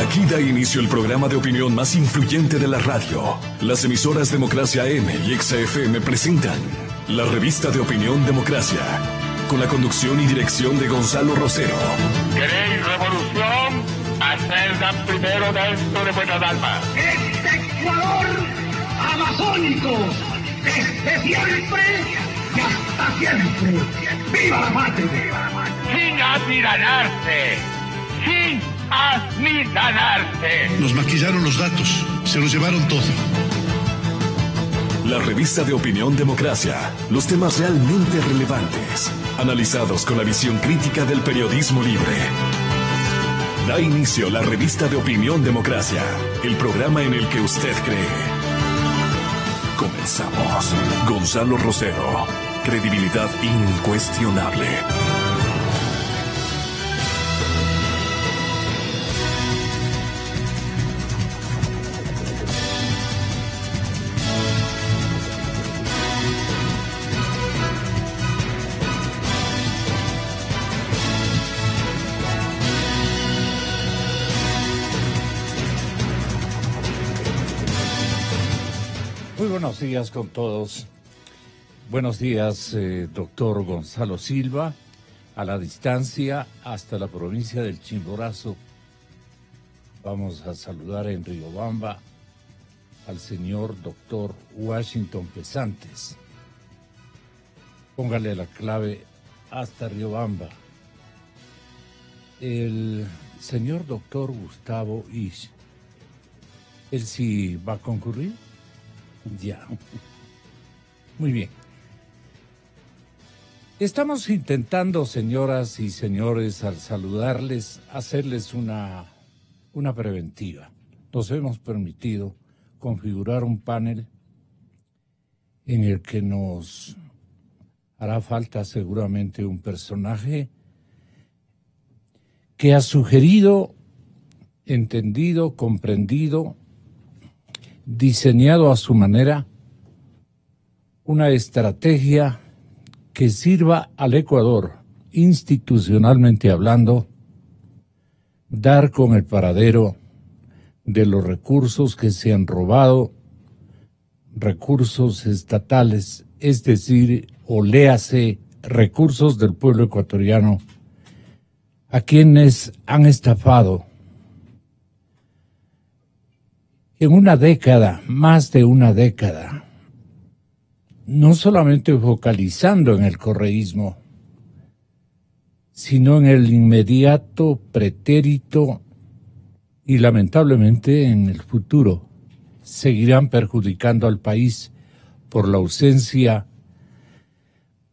Aquí da inicio el programa de opinión más influyente de la radio. Las emisoras Democracia M y XFM presentan la revista de opinión Democracia, con la conducción y dirección de Gonzalo Rosero. ¿Queréis revolución? Hacedla primero dentro de vuestras almas. Este Ecuador amazónico, desde siempre y hasta siempre. ¡Viva la patria! Sin amilanarse, sin amilanarse. Nos maquillaron los datos, se los llevaron todo. La revista de opinión Democracia, los temas realmente relevantes, analizados con la visión crítica del periodismo libre. Da inicio la revista de opinión Democracia, el programa en el que usted cree. Comenzamos. Gonzalo Rosero, credibilidad incuestionable. Buenos días con todos. Buenos días, doctor Gonzalo Silva, a la distancia hasta la provincia del Chimborazo. Vamos a saludar en Riobamba al señor doctor Washington Pesantes. Póngale la clave hasta Riobamba. El señor doctor Gustavo Isch, ¿él sí va a concurrir? Ya. Muy bien. Estamos intentando, señoras y señores, al saludarles, hacerles una preventiva. Nos hemos permitido configurar un panel en el que nos hará falta seguramente un personaje que ha sugerido, entendido, comprendido, diseñado a su manera una estrategia que sirva al Ecuador, institucionalmente hablando, dar con el paradero de los recursos que se han robado, recursos estatales, es decir, o léase, recursos del pueblo ecuatoriano, a quienes han estafado en una década, más de una década, no solamente focalizando en el correísmo, sino en el inmediato, pretérito y lamentablemente en el futuro, seguirán perjudicando al país por la ausencia,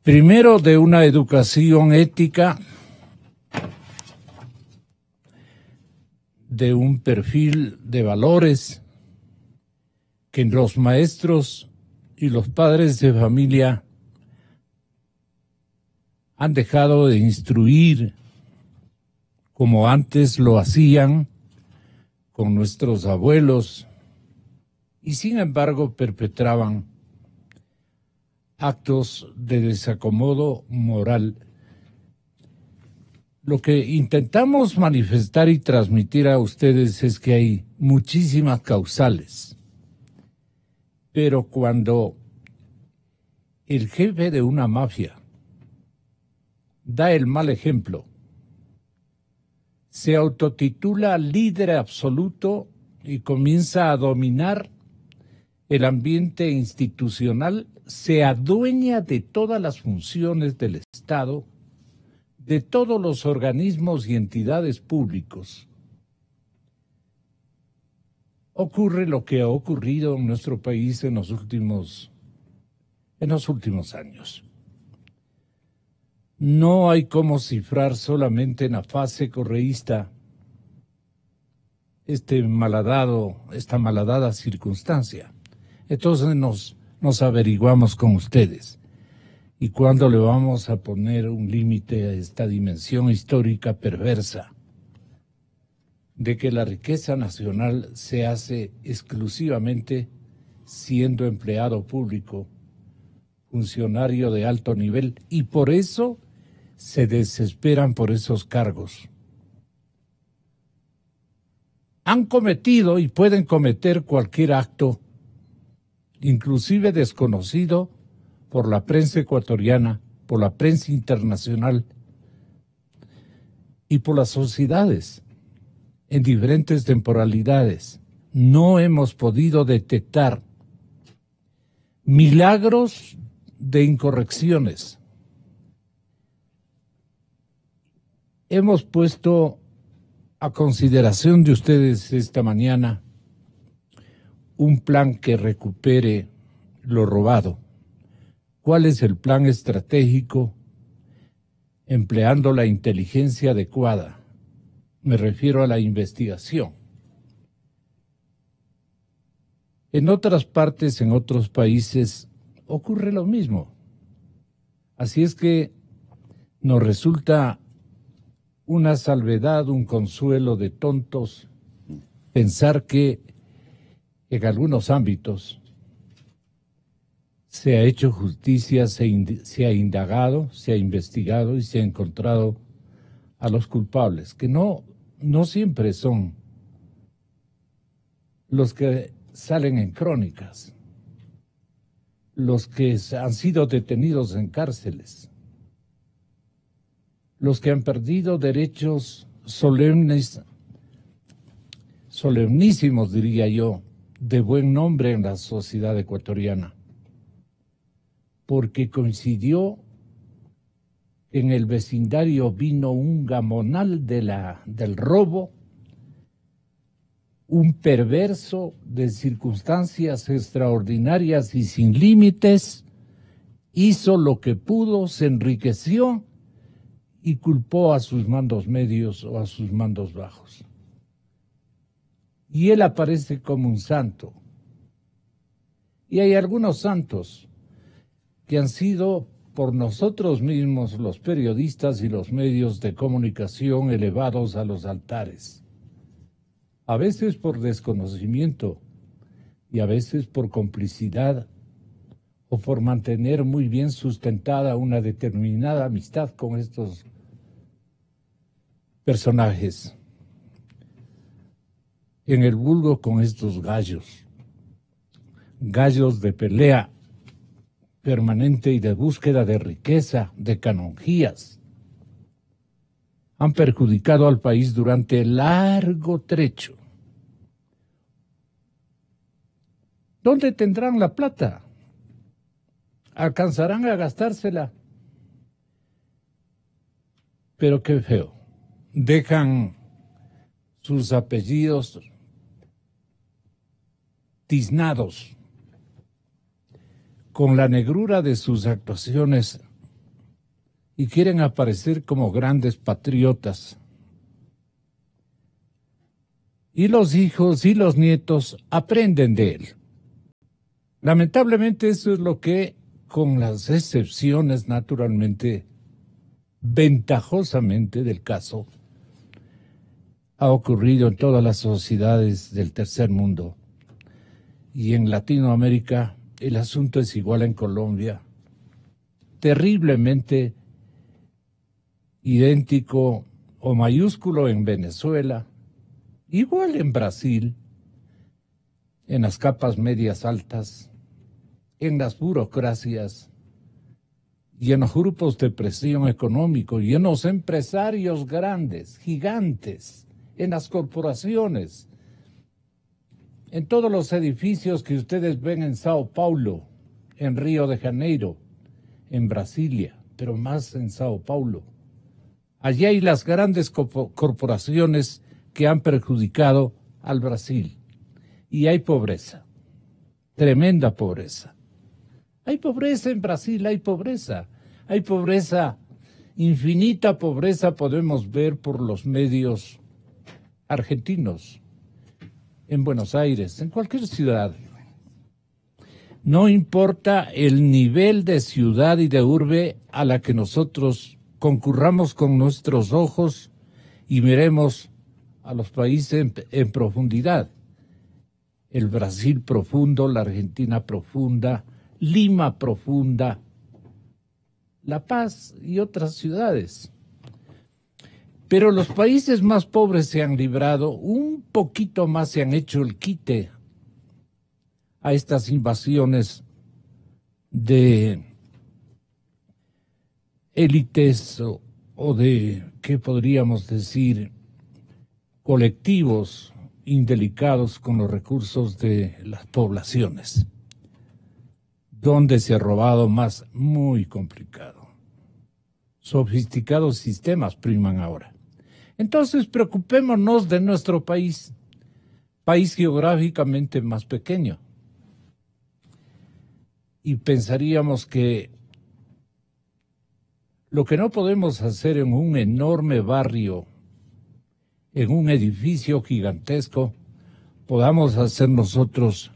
primero, de una educación ética, de un perfil de valores, que los maestros y los padres de familia han dejado de instruir como antes lo hacían con nuestros abuelos y sin embargo perpetraban actos de desacomodo moral. Lo que intentamos manifestar y transmitir a ustedes es que hay muchísimas causales. Pero cuando el jefe de una mafia da el mal ejemplo, se autotitula líder absoluto y comienza a dominar el ambiente institucional, se adueña de todas las funciones del Estado, de todos los organismos y entidades públicos, ocurre lo que ha ocurrido en nuestro país en los últimos años. No hay cómo cifrar solamente en la fase correísta esta malhadada circunstancia. Entonces nos averiguamos con ustedes. ¿Y cuándo le vamos a poner un límite a esta dimensión histórica perversa de que la riqueza nacional se hace exclusivamente siendo empleado público, funcionario de alto nivel, y por eso se desesperan por esos cargos? han cometido y pueden cometer cualquier acto, inclusive desconocido por la prensa ecuatoriana, por la prensa internacional y por las sociedades en diferentes temporalidades. No hemos podido detectar milagros de incorrecciones. Hemos puesto a consideración de ustedes esta mañana un plan que recupere lo robado. ¿Cuál es el plan estratégico? Empleando la inteligencia adecuada. Me refiero a la investigación. En otras partes, en otros países, ocurre lo mismo. Así es que nos resulta una salvedad, un consuelo de tontos, pensar que en algunos ámbitos se ha hecho justicia, se ha indagado, se ha investigado y se ha encontrado a los culpables, que no siempre son los que salen en crónicas, los que han sido detenidos en cárceles, los que han perdido derechos solemnísimos, diría yo, de buen nombre en la sociedad ecuatoriana, porque coincidió en el vecindario vino un gamonal del robo, un perverso de circunstancias extraordinarias y sin límites, hizo lo que pudo, se enriqueció y culpó a sus mandos medios o a sus mandos bajos. Y él aparece como un santo. Y hay algunos santos que han sido por nosotros mismos, los periodistas y los medios de comunicación, elevados a los altares. A veces por desconocimiento y a veces por complicidad o por mantener muy bien sustentada una determinada amistad con estos personajes. En el vulgo con estos gallos de pelea permanente y de búsqueda de riqueza, de canonjías, han perjudicado al país durante largo trecho. ¿Dónde tendrán la plata? ¿Alcanzarán a gastársela? Pero qué feo. Dejan sus apellidos tiznados con la negrura de sus actuaciones y quieren aparecer como grandes patriotas. Y los hijos y los nietos aprenden de él. Lamentablemente eso es lo que, con las excepciones naturalmente, ventajosamente del caso, ha ocurrido en todas las sociedades del tercer mundo. Y en Latinoamérica el asunto es igual en Colombia, terriblemente idéntico o mayúsculo en Venezuela, igual en Brasil, en las capas medias altas, en las burocracias y en los grupos de presión económico y en los empresarios grandes, gigantes, en las corporaciones, en todos los edificios que ustedes ven en Sao Paulo, en Río de Janeiro, en Brasilia, pero más en Sao Paulo. Allí hay las grandes corporaciones que han perjudicado al Brasil. Y hay pobreza, tremenda pobreza. Hay pobreza en Brasil, hay pobreza, infinita pobreza podemos ver por los medios argentinos, en Buenos Aires, en cualquier ciudad. No importa el nivel de ciudad y de urbe a la que nosotros concurramos con nuestros ojos y miremos a los países en profundidad. El Brasil profundo, la Argentina profunda, Lima profunda, La Paz y otras ciudades. Pero los países más pobres se han librado, un poquito más se han hecho el quite a estas invasiones de élites o de, ¿qué podríamos decir?, colectivos indelicados con los recursos de las poblaciones. ¿Dónde se ha robado más? Muy complicado. Sofisticados sistemas priman ahora. Entonces, preocupémonos de nuestro país, país geográficamente más pequeño. Y pensaríamos que lo que no podemos hacer en un enorme barrio, en un edificio gigantesco, podamos hacer nosotros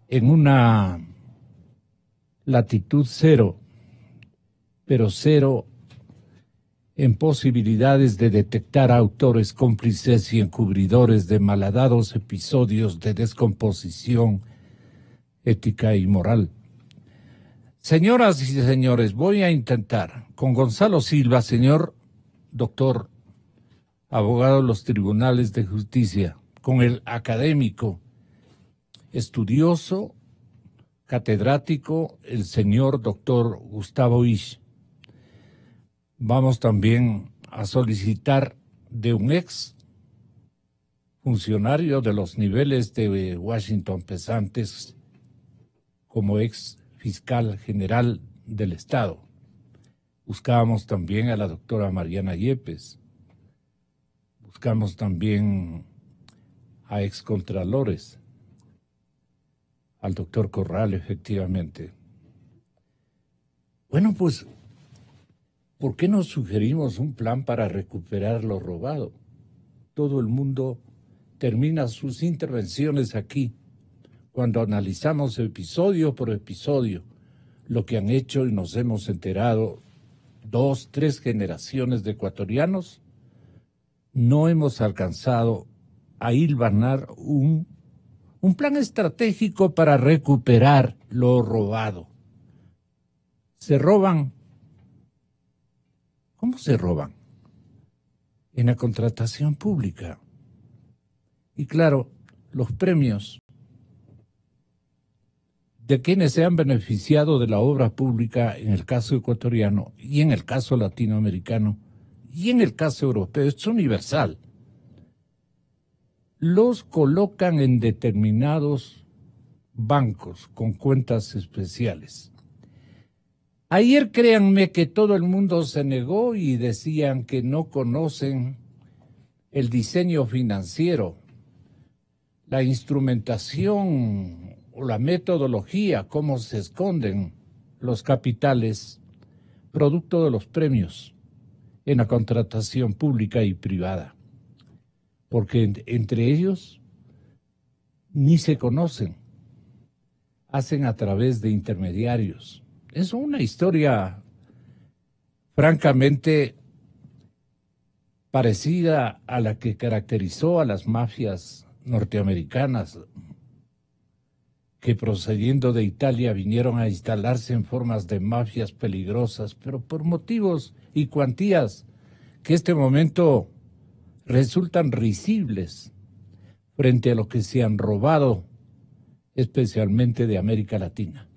en una latitud cero, pero cero en posibilidades de detectar autores, cómplices y encubridores de malhadados episodios de descomposición ética y moral. Señoras y señores, voy a intentar con Gonzalo Silva, señor doctor, abogado de los tribunales de justicia, con el académico, estudioso, catedrático, el señor doctor Gustavo Isch. Vamos también a solicitar de un ex funcionario de los niveles de Washington pesantes como ex fiscal general del Estado. Buscábamos también a la doctora Mariana Yepes. Buscamos también a excontralores, al doctor Corral, efectivamente. Bueno, pues, ¿por qué no sugerimos un plan para recuperar lo robado? Todo el mundo termina sus intervenciones aquí, cuando analizamos episodio por episodio lo que han hecho y nos hemos enterado 2, 3 generaciones de ecuatorianos. No hemos alcanzado a hilvanar un plan estratégico para recuperar lo robado. Se roban. ¿Cómo se roban? En la contratación pública. Y claro, los premios de quienes se han beneficiado de la obra pública en el caso ecuatoriano y en el caso latinoamericano y en el caso europeo, es universal. Los colocan en determinados bancos con cuentas especiales. Ayer créanme que todo el mundo se negó y decían que no conocen el diseño financiero, la instrumentación o la metodología, cómo se esconden los capitales producto de los premios en la contratación pública y privada, porque entre ellos ni se conocen, hacen a través de intermediarios. Es una historia francamente parecida a la que caracterizó a las mafias norteamericanas, que procediendo de Italia vinieron a instalarse en formas de mafias peligrosas, pero por motivos y cuantías que este momento resultan risibles frente a lo que se han robado, especialmente de América Latina.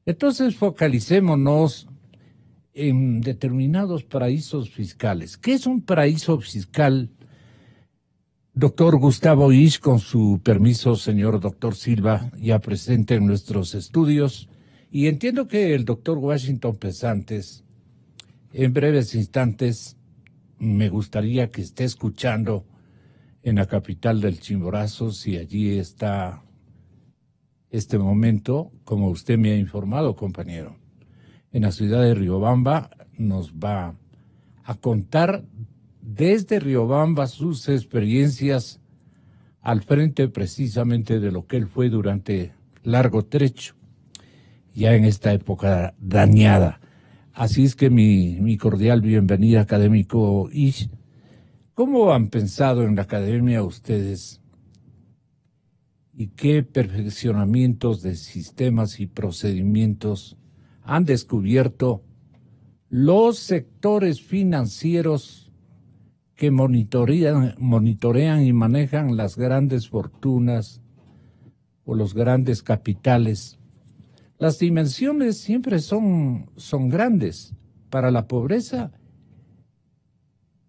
Entonces focalicémonos en determinados paraísos fiscales. ¿Qué es un paraíso fiscal? Doctor Gustavo Isch, con su permiso, señor doctor Silva, ya presente en nuestros estudios. Y entiendo que el doctor Washington Pesantes, en breves instantes, me gustaría que esté escuchando en la capital del Chimborazo, si allí está este momento, como usted me ha informado, compañero. En la ciudad de Riobamba nos va a contar desde Riobamba sus experiencias al frente precisamente de lo que él fue durante largo trecho, ya en esta época dañada. Así es que mi cordial bienvenida, académico Isch. ¿Cómo han pensado en la academia ustedes y qué perfeccionamientos de sistemas y procedimientos han descubierto Los sectores financieros que monitorean y manejan las grandes fortunas o los grandes capitales, las dimensiones siempre son grandes para la pobreza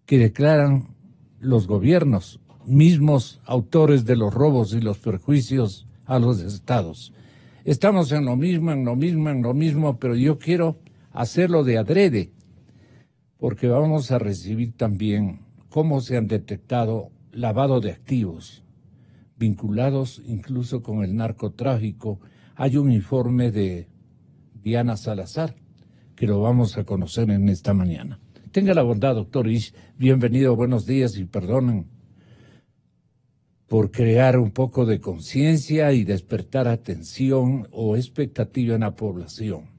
que declaran los gobiernos, mismos autores de los robos y los perjuicios a los estados. Estamos en lo mismo, pero yo quiero hacerlo de adrede, porque vamos a recibir también cómo se han detectado lavado de activos, vinculados incluso con el narcotráfico. Hay un informe de Diana Salazar, que lo vamos a conocer en esta mañana. Tenga la bondad, doctor Ish, bienvenido, buenos días y perdonen por crear un poco de conciencia y despertar atención o expectativa en la población.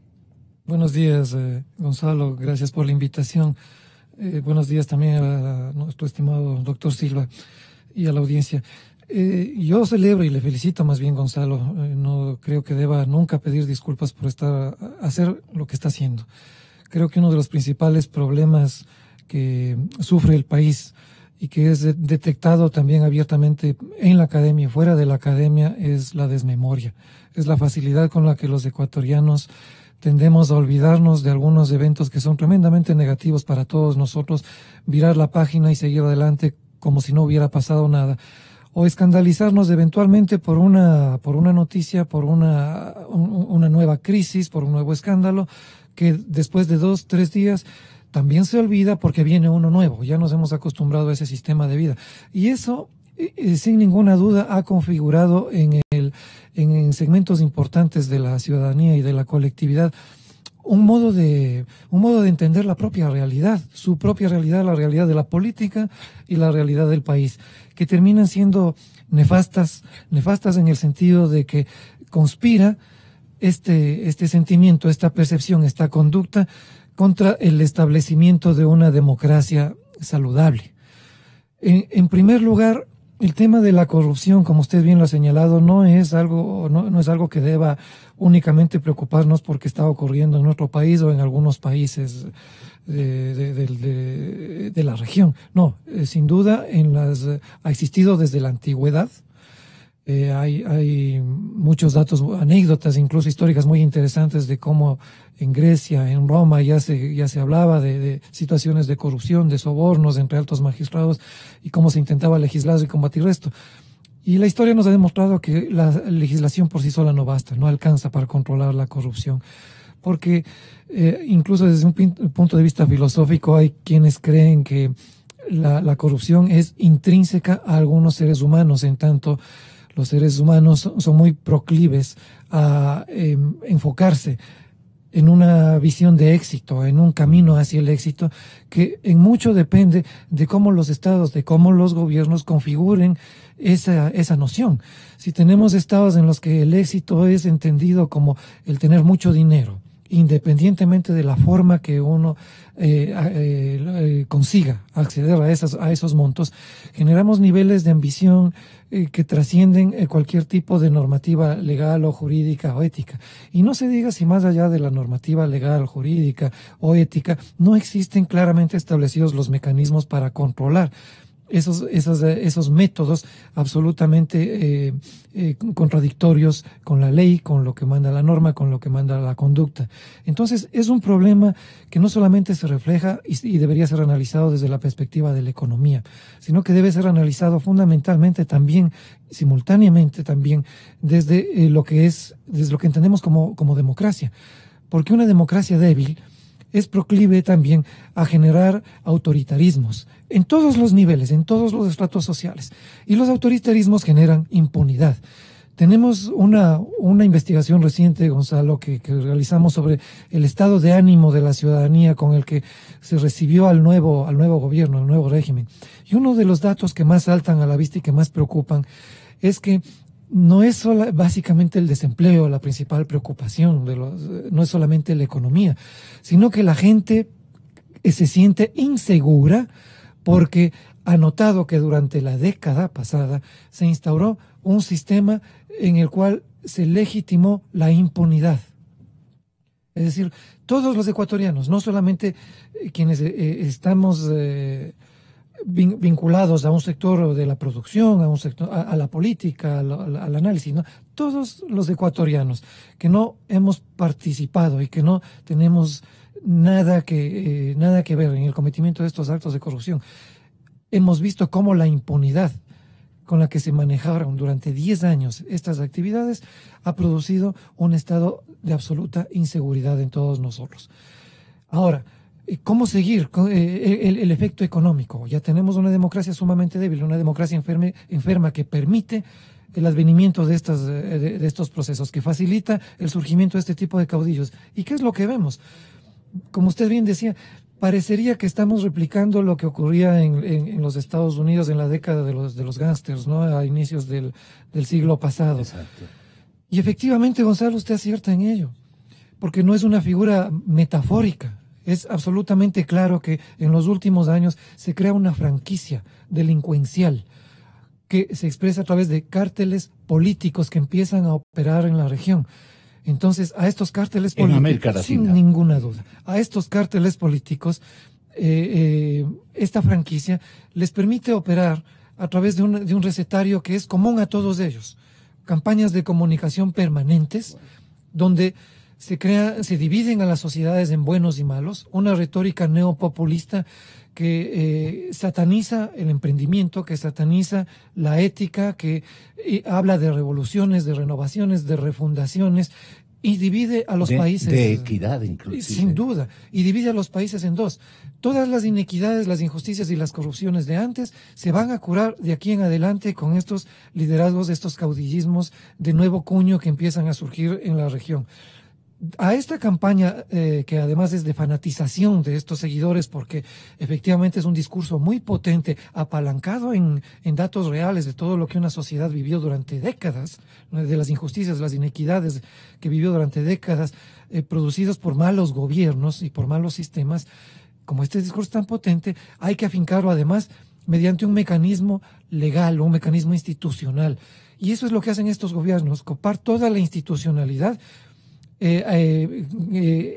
Buenos días, Gonzalo, gracias por la invitación. Buenos días también a nuestro estimado doctor Silva y a la audiencia. Yo celebro y le felicito más bien, Gonzalo. No creo que deba nunca pedir disculpas por hacer lo que está haciendo. Creo que uno de los principales problemas que sufre el país y que es detectado también abiertamente en la academia y fuera de la academia es la desmemoria. Es la facilidad con la que los ecuatorianos tendemos a olvidarnos de algunos eventos que son tremendamente negativos para todos nosotros, virar la página y seguir adelante como si no hubiera pasado nada, o escandalizarnos eventualmente por una noticia, por una nueva crisis, por un nuevo escándalo, que después de 2-3 días también se olvida porque viene uno nuevo. Ya nos hemos acostumbrado a ese sistema de vida. Y eso, sin ninguna duda, ha configurado en segmentos importantes de la ciudadanía y de la colectividad un modo de entender la propia realidad, su propia realidad, la realidad de la política y la realidad del país, que terminan siendo nefastas en el sentido de que conspira este sentimiento, esta percepción, esta conducta contra el establecimiento de una democracia saludable. En primer lugar, el tema de la corrupción, como usted bien lo ha señalado, no es algo que deba únicamente preocuparnos porque está ocurriendo en nuestro país o en algunos países de la región. No, sin duda ha existido desde la antigüedad. Hay muchos datos, anécdotas incluso históricas muy interesantes de cómo en Grecia, en Roma ya se hablaba de situaciones de corrupción, de sobornos entre altos magistrados y cómo se intentaba legislar y combatir esto. Y la historia nos ha demostrado que la legislación por sí sola no basta, no alcanza para controlar la corrupción. Porque incluso desde un punto de vista filosófico hay quienes creen que la corrupción es intrínseca a algunos seres humanos, en tanto los seres humanos son muy proclives a enfocarse en una visión de éxito, en un camino hacia el éxito, que en mucho depende de cómo los estados, de cómo los gobiernos configuren esa noción. Si tenemos estados en los que el éxito es entendido como el tener mucho dinero, independientemente de la forma que uno consiga acceder a esos montos, generamos niveles de ambición que trascienden cualquier tipo de normativa legal o jurídica o ética. Y no se diga si más allá de la normativa legal, jurídica o ética, no existen claramente establecidos los mecanismos para controlar esos métodos absolutamente contradictorios con la ley, con lo que manda la norma, con lo que manda la conducta. Entonces, es un problema que no solamente se refleja y debería ser analizado desde la perspectiva de la economía, sino que debe ser analizado fundamentalmente también, simultáneamente también, desde lo que entendemos como democracia. Porque una democracia débil es proclive también a generar autoritarismos en todos los niveles, en todos los estratos sociales. Y los autoritarismos generan impunidad. Tenemos una investigación reciente, Gonzalo, que realizamos sobre el estado de ánimo de la ciudadanía con el que se recibió al nuevo gobierno, al nuevo régimen. Y uno de los datos que más saltan a la vista y que más preocupan es que no es básicamente el desempleo la principal preocupación, no es solamente la economía, sino que la gente se siente insegura porque ha notado que durante la década pasada se instauró un sistema en el cual se legitimó la impunidad. Es decir, todos los ecuatorianos, no solamente quienes estamos vinculados a un sector de la producción, a un sector, a la política, al análisis, ¿no? Todos los ecuatorianos que no hemos participado y que no tenemos nada que ver en el cometimiento de estos actos de corrupción, hemos visto cómo la impunidad con la que se manejaron durante 10 años estas actividades ha producido un estado de absoluta inseguridad en todos nosotros. Ahora, ¿cómo seguir con el efecto económico? Ya tenemos una democracia sumamente débil, una democracia enferma que permite el advenimiento de estos procesos, que facilita el surgimiento de este tipo de caudillos. ¿Y qué es lo que vemos? Como usted bien decía, parecería que estamos replicando lo que ocurría en los Estados Unidos en la década de los gángsters, ¿no? A inicios del siglo pasado. Exacto. Y efectivamente, Gonzalo, usted acierta en ello, porque no es una figura metafórica. Es absolutamente claro que en los últimos años se crea una franquicia delincuencial que se expresa a través de cárteles políticos que empiezan a operar en la región. Entonces, a estos cárteles políticos, en América Latina, sin ninguna duda, a estos cárteles políticos, esta franquicia les permite operar a través de un recetario que es común a todos ellos. Campañas de comunicación permanentes, donde se dividen a las sociedades en buenos y malos, una retórica neopopulista que sataniza el emprendimiento, que sataniza la ética, que habla de revoluciones, de renovaciones, de refundaciones, y divide a los países. De equidad, inclusive. Sin duda, y divide a los países en dos. Todas las inequidades, las injusticias y las corrupciones de antes se van a curar de aquí en adelante con estos liderazgos, estos caudillismos de nuevo cuño que empiezan a surgir en la región. A esta campaña, que además es de fanatización de estos seguidores, porque efectivamente es un discurso muy potente, apalancado en datos reales de todo lo que una sociedad vivió durante décadas, de las injusticias, las inequidades que vivió durante décadas, producidos por malos gobiernos y por malos sistemas. Como este discurso tan potente, hay que afincarlo además mediante un mecanismo legal, un mecanismo institucional. Y eso es lo que hacen estos gobiernos, copar toda la institucionalidad,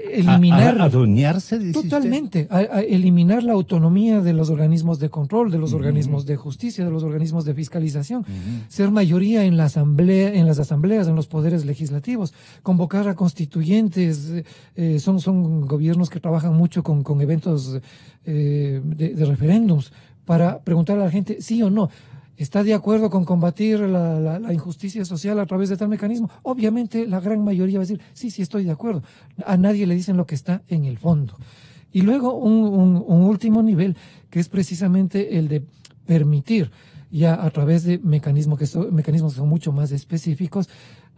eliminar adueñarse de totalmente, a eliminar la autonomía de los organismos de control, de los organismos de justicia, de los organismos de fiscalización, ser mayoría en la asamblea, en las asambleas, en los poderes legislativos, convocar a constituyentes, son gobiernos que trabajan mucho con eventos de referéndums para preguntar a la gente sí o no. ¿Está de acuerdo con combatir la injusticia social a través de tal mecanismo? Obviamente la gran mayoría va a decir, sí, estoy de acuerdo. A nadie le dicen lo que está en el fondo. Y luego un último nivel, que es precisamente el de permitir, ya a través de mecanismos que son mucho más específicos,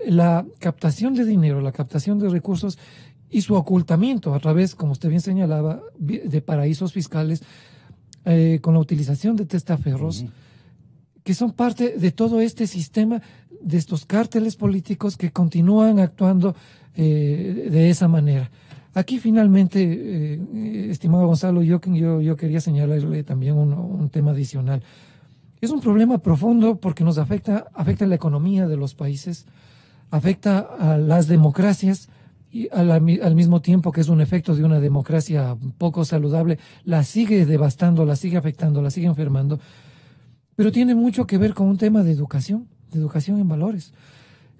la captación de dinero, la captación de recursos y su ocultamiento a través, como usted bien señalaba, de paraísos fiscales, con la utilización de testaferros, que son parte de todo este sistema de estos cárteles políticos que continúan actuando de esa manera. Aquí finalmente, estimado Gonzalo, yo quería señalarle también un tema adicional. Es un problema profundo porque nos afecta la economía de los países, afecta a las democracias y al mismo tiempo que es un efecto de una democracia poco saludable, la sigue devastando, la sigue afectando, la sigue enfermando. Pero tiene mucho que ver con un tema de educación en valores.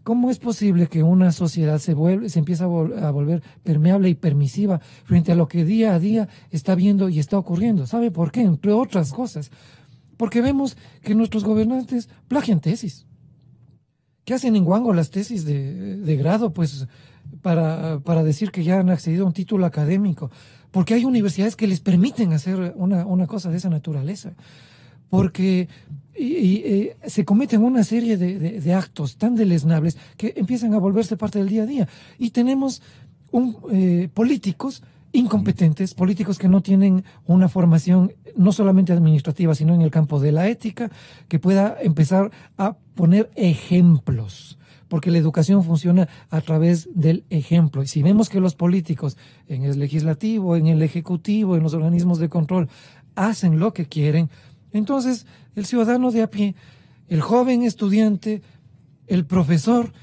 ¿Cómo es posible que una sociedad se empieza a volver permeable y permisiva frente a lo que día a día está viendo y está ocurriendo? ¿Sabe por qué? Entre otras cosas. Porque vemos que nuestros gobernantes plagian tesis. ¿Qué hacen en Huango las tesis de grado? Pues para decir que ya han accedido a un título académico. Porque hay universidades que les permiten hacer una cosa de esa naturaleza. Porque se cometen una serie de actos tan deleznables que empiezan a volverse parte del día a día. Y tenemos políticos incompetentes, políticos que no tienen una formación no solamente administrativa, sino en el campo de la ética, que pueda empezar a poner ejemplos. Porque la educación funciona a través del ejemplo. Y si vemos que los políticos en el legislativo, en el ejecutivo, en los organismos de control, hacen lo que quieren, entonces, el ciudadano de a pie, el joven estudiante, el profesor,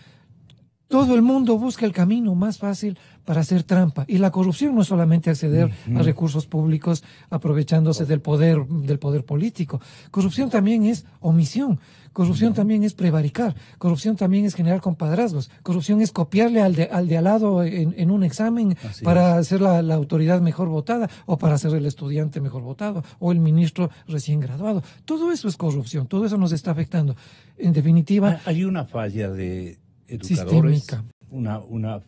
Todo el mundo busca el camino más fácil para hacer trampa. Y la corrupción no es solamente acceder a recursos públicos aprovechándose del poder político. Corrupción también es omisión. Corrupción también es prevaricar. Corrupción también es generar compadrazgos. Corrupción es copiarle al de al lado en un examen para hacer la autoridad mejor votada, o para ser el estudiante mejor votado, o el ministro recién graduado. Todo eso es corrupción. Todo eso nos está afectando. En definitiva, hay una falla de educadores, sistémica. Una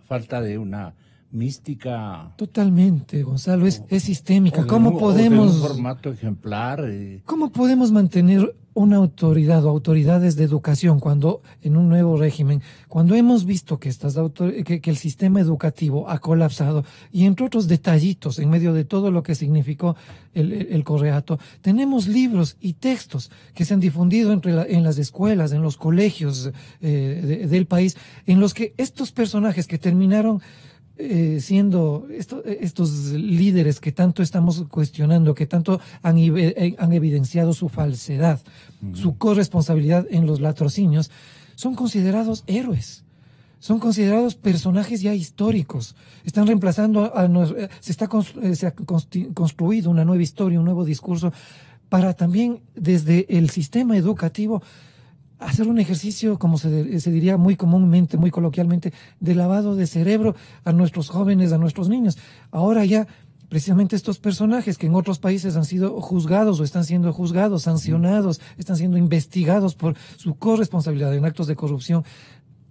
falta de una mística. Totalmente, Gonzalo, es sistémica. O de ¿Cómo podemos, un formato ejemplar? ¿Cómo podemos mantener una autoridad o autoridades de educación cuando en un nuevo régimen, cuando hemos visto que que el sistema educativo ha colapsado, y entre otros detallitos en medio de todo lo que significó el Correato, tenemos libros y textos que se han difundido en las escuelas, en los colegios del país, en los que estos personajes que terminaron siendo estos líderes que tanto estamos cuestionando, que tanto han evidenciado su falsedad, su corresponsabilidad en los latrocinios, son considerados héroes. Son considerados personajes ya históricos. Están reemplazando se ha construido una nueva historia, un nuevo discurso, para también desde el sistema educativo hacer un ejercicio, como se diría muy comúnmente, muy coloquialmente, de lavado de cerebro a nuestros jóvenes, a nuestros niños. Ahora ya, precisamente estos personajes que en otros países han sido juzgados o están siendo juzgados, sancionados, están siendo investigados por su corresponsabilidad en actos de corrupción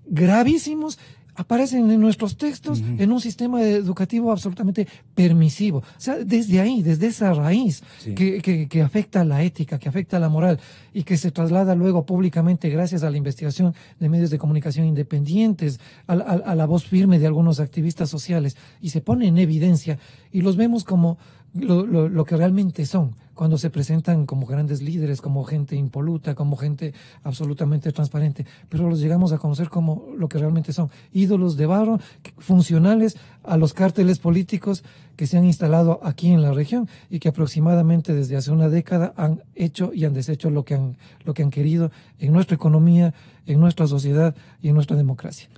gravísimos, aparecen en nuestros textos en un sistema educativo absolutamente permisivo. O sea, desde ahí, desde esa raíz que afecta a la ética, que afecta a la moral, y que se traslada luego públicamente gracias a la investigación de medios de comunicación independientes, a la voz firme de algunos activistas sociales, y se pone en evidencia, y los vemos como lo que realmente son, cuando se presentan como grandes líderes, como gente impoluta, como gente absolutamente transparente, pero los llegamos a conocer como lo que realmente son, ídolos de barro, funcionales a los cárteles políticos que se han instalado aquí en la región y que aproximadamente desde hace una década han hecho y han deshecho lo que han querido en nuestra economía, en nuestra sociedad y en nuestra democracia.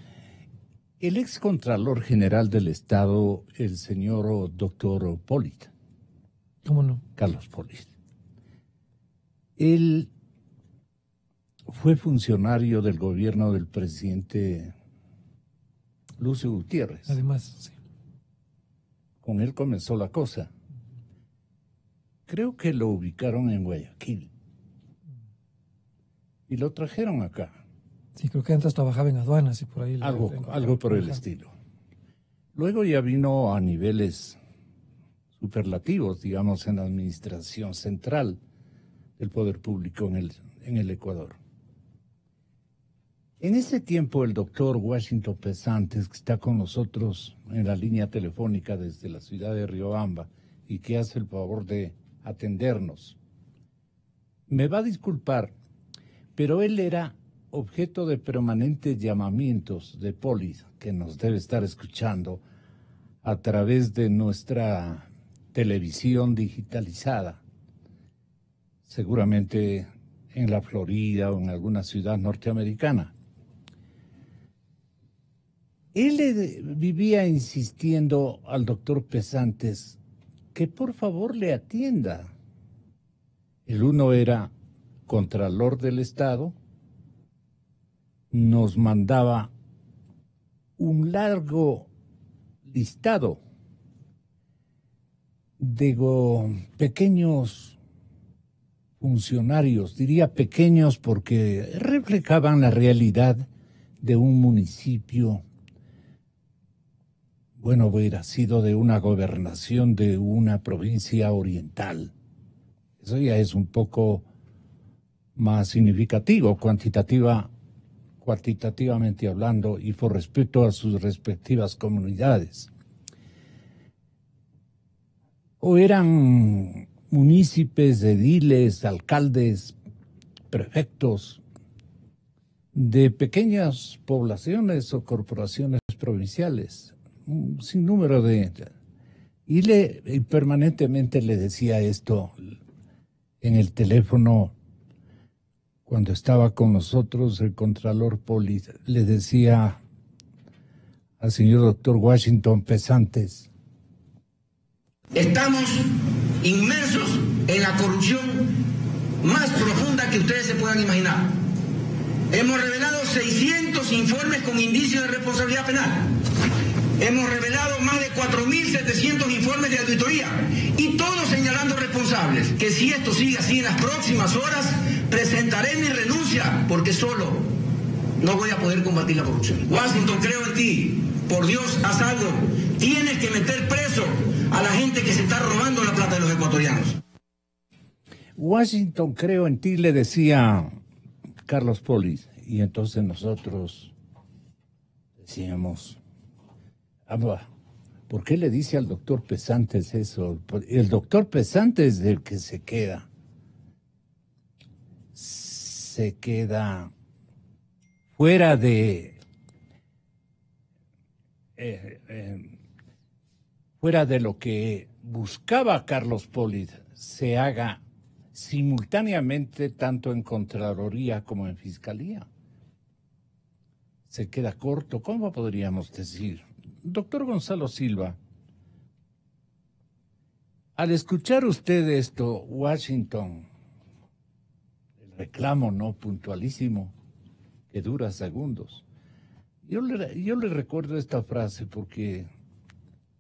El ex Contralor General del Estado, el señor doctor Pollitt. ¿Cómo no? Carlos Pollitt. Él fue funcionario del gobierno del presidente Lucio Gutiérrez. Además, sí. Con él comenzó la cosa. Creo que lo ubicaron en Guayaquil y lo trajeron acá. Sí, creo que antes trabajaba en aduanas y por ahí. Algo por el estilo. Luego ya vino a niveles superlativos, digamos, en la administración central del poder público en el Ecuador. En ese tiempo, el doctor Washington Pesantes, que está con nosotros en la línea telefónica desde la ciudad de Riobamba y que hace el favor de atendernos, me va a disculpar, pero él era objeto de permanentes llamamientos de Pollitt, que nos debe estar escuchando a través de nuestra televisión digitalizada, seguramente en la Florida o en alguna ciudad norteamericana. Él vivía insistiendo al doctor Pesantes que por favor le atienda. El uno era Contralor del Estado, nos mandaba un largo listado de pequeños funcionarios, diría pequeños porque reflejaban la realidad de un municipio, bueno, hubiera sido de una gobernación de una provincia oriental. Eso ya es un poco más significativo, cuantitativamente hablando, y por respeto a sus respectivas comunidades. O eran municipios, ediles, alcaldes, prefectos de pequeñas poblaciones o corporaciones provinciales, un sinnúmero y permanentemente le decía esto en el teléfono. Cuando estaba con nosotros el Contralor Pollitt, le decía al señor doctor Washington Pesantes. Estamos inmersos en la corrupción más profunda que ustedes se puedan imaginar. Hemos revelado 600 informes con indicios de responsabilidad penal. Hemos revelado más de 4.700 informes de auditoría y todos señalando responsables. Que si esto sigue así en las próximas horas, presentaré mi renuncia porque solo no voy a poder combatir la corrupción. Washington, creo en ti. Por Dios, haz algo. Tienes que meter preso a la gente que se está robando la plata de los ecuatorianos. Washington, creo en ti, le decía Carlos Polis. Y entonces nosotros decíamos, ¿por qué le dice al doctor Pesantes eso? El doctor Pesantes es el que se queda fuera de lo que buscaba Carlos Polis, se haga simultáneamente tanto en Contraloría como en Fiscalía. Se queda corto, ¿cómo podríamos decir? Doctor Gonzalo Silva, al escuchar usted esto, Washington, el reclamo no puntualísimo, que dura segundos, yo le recuerdo esta frase porque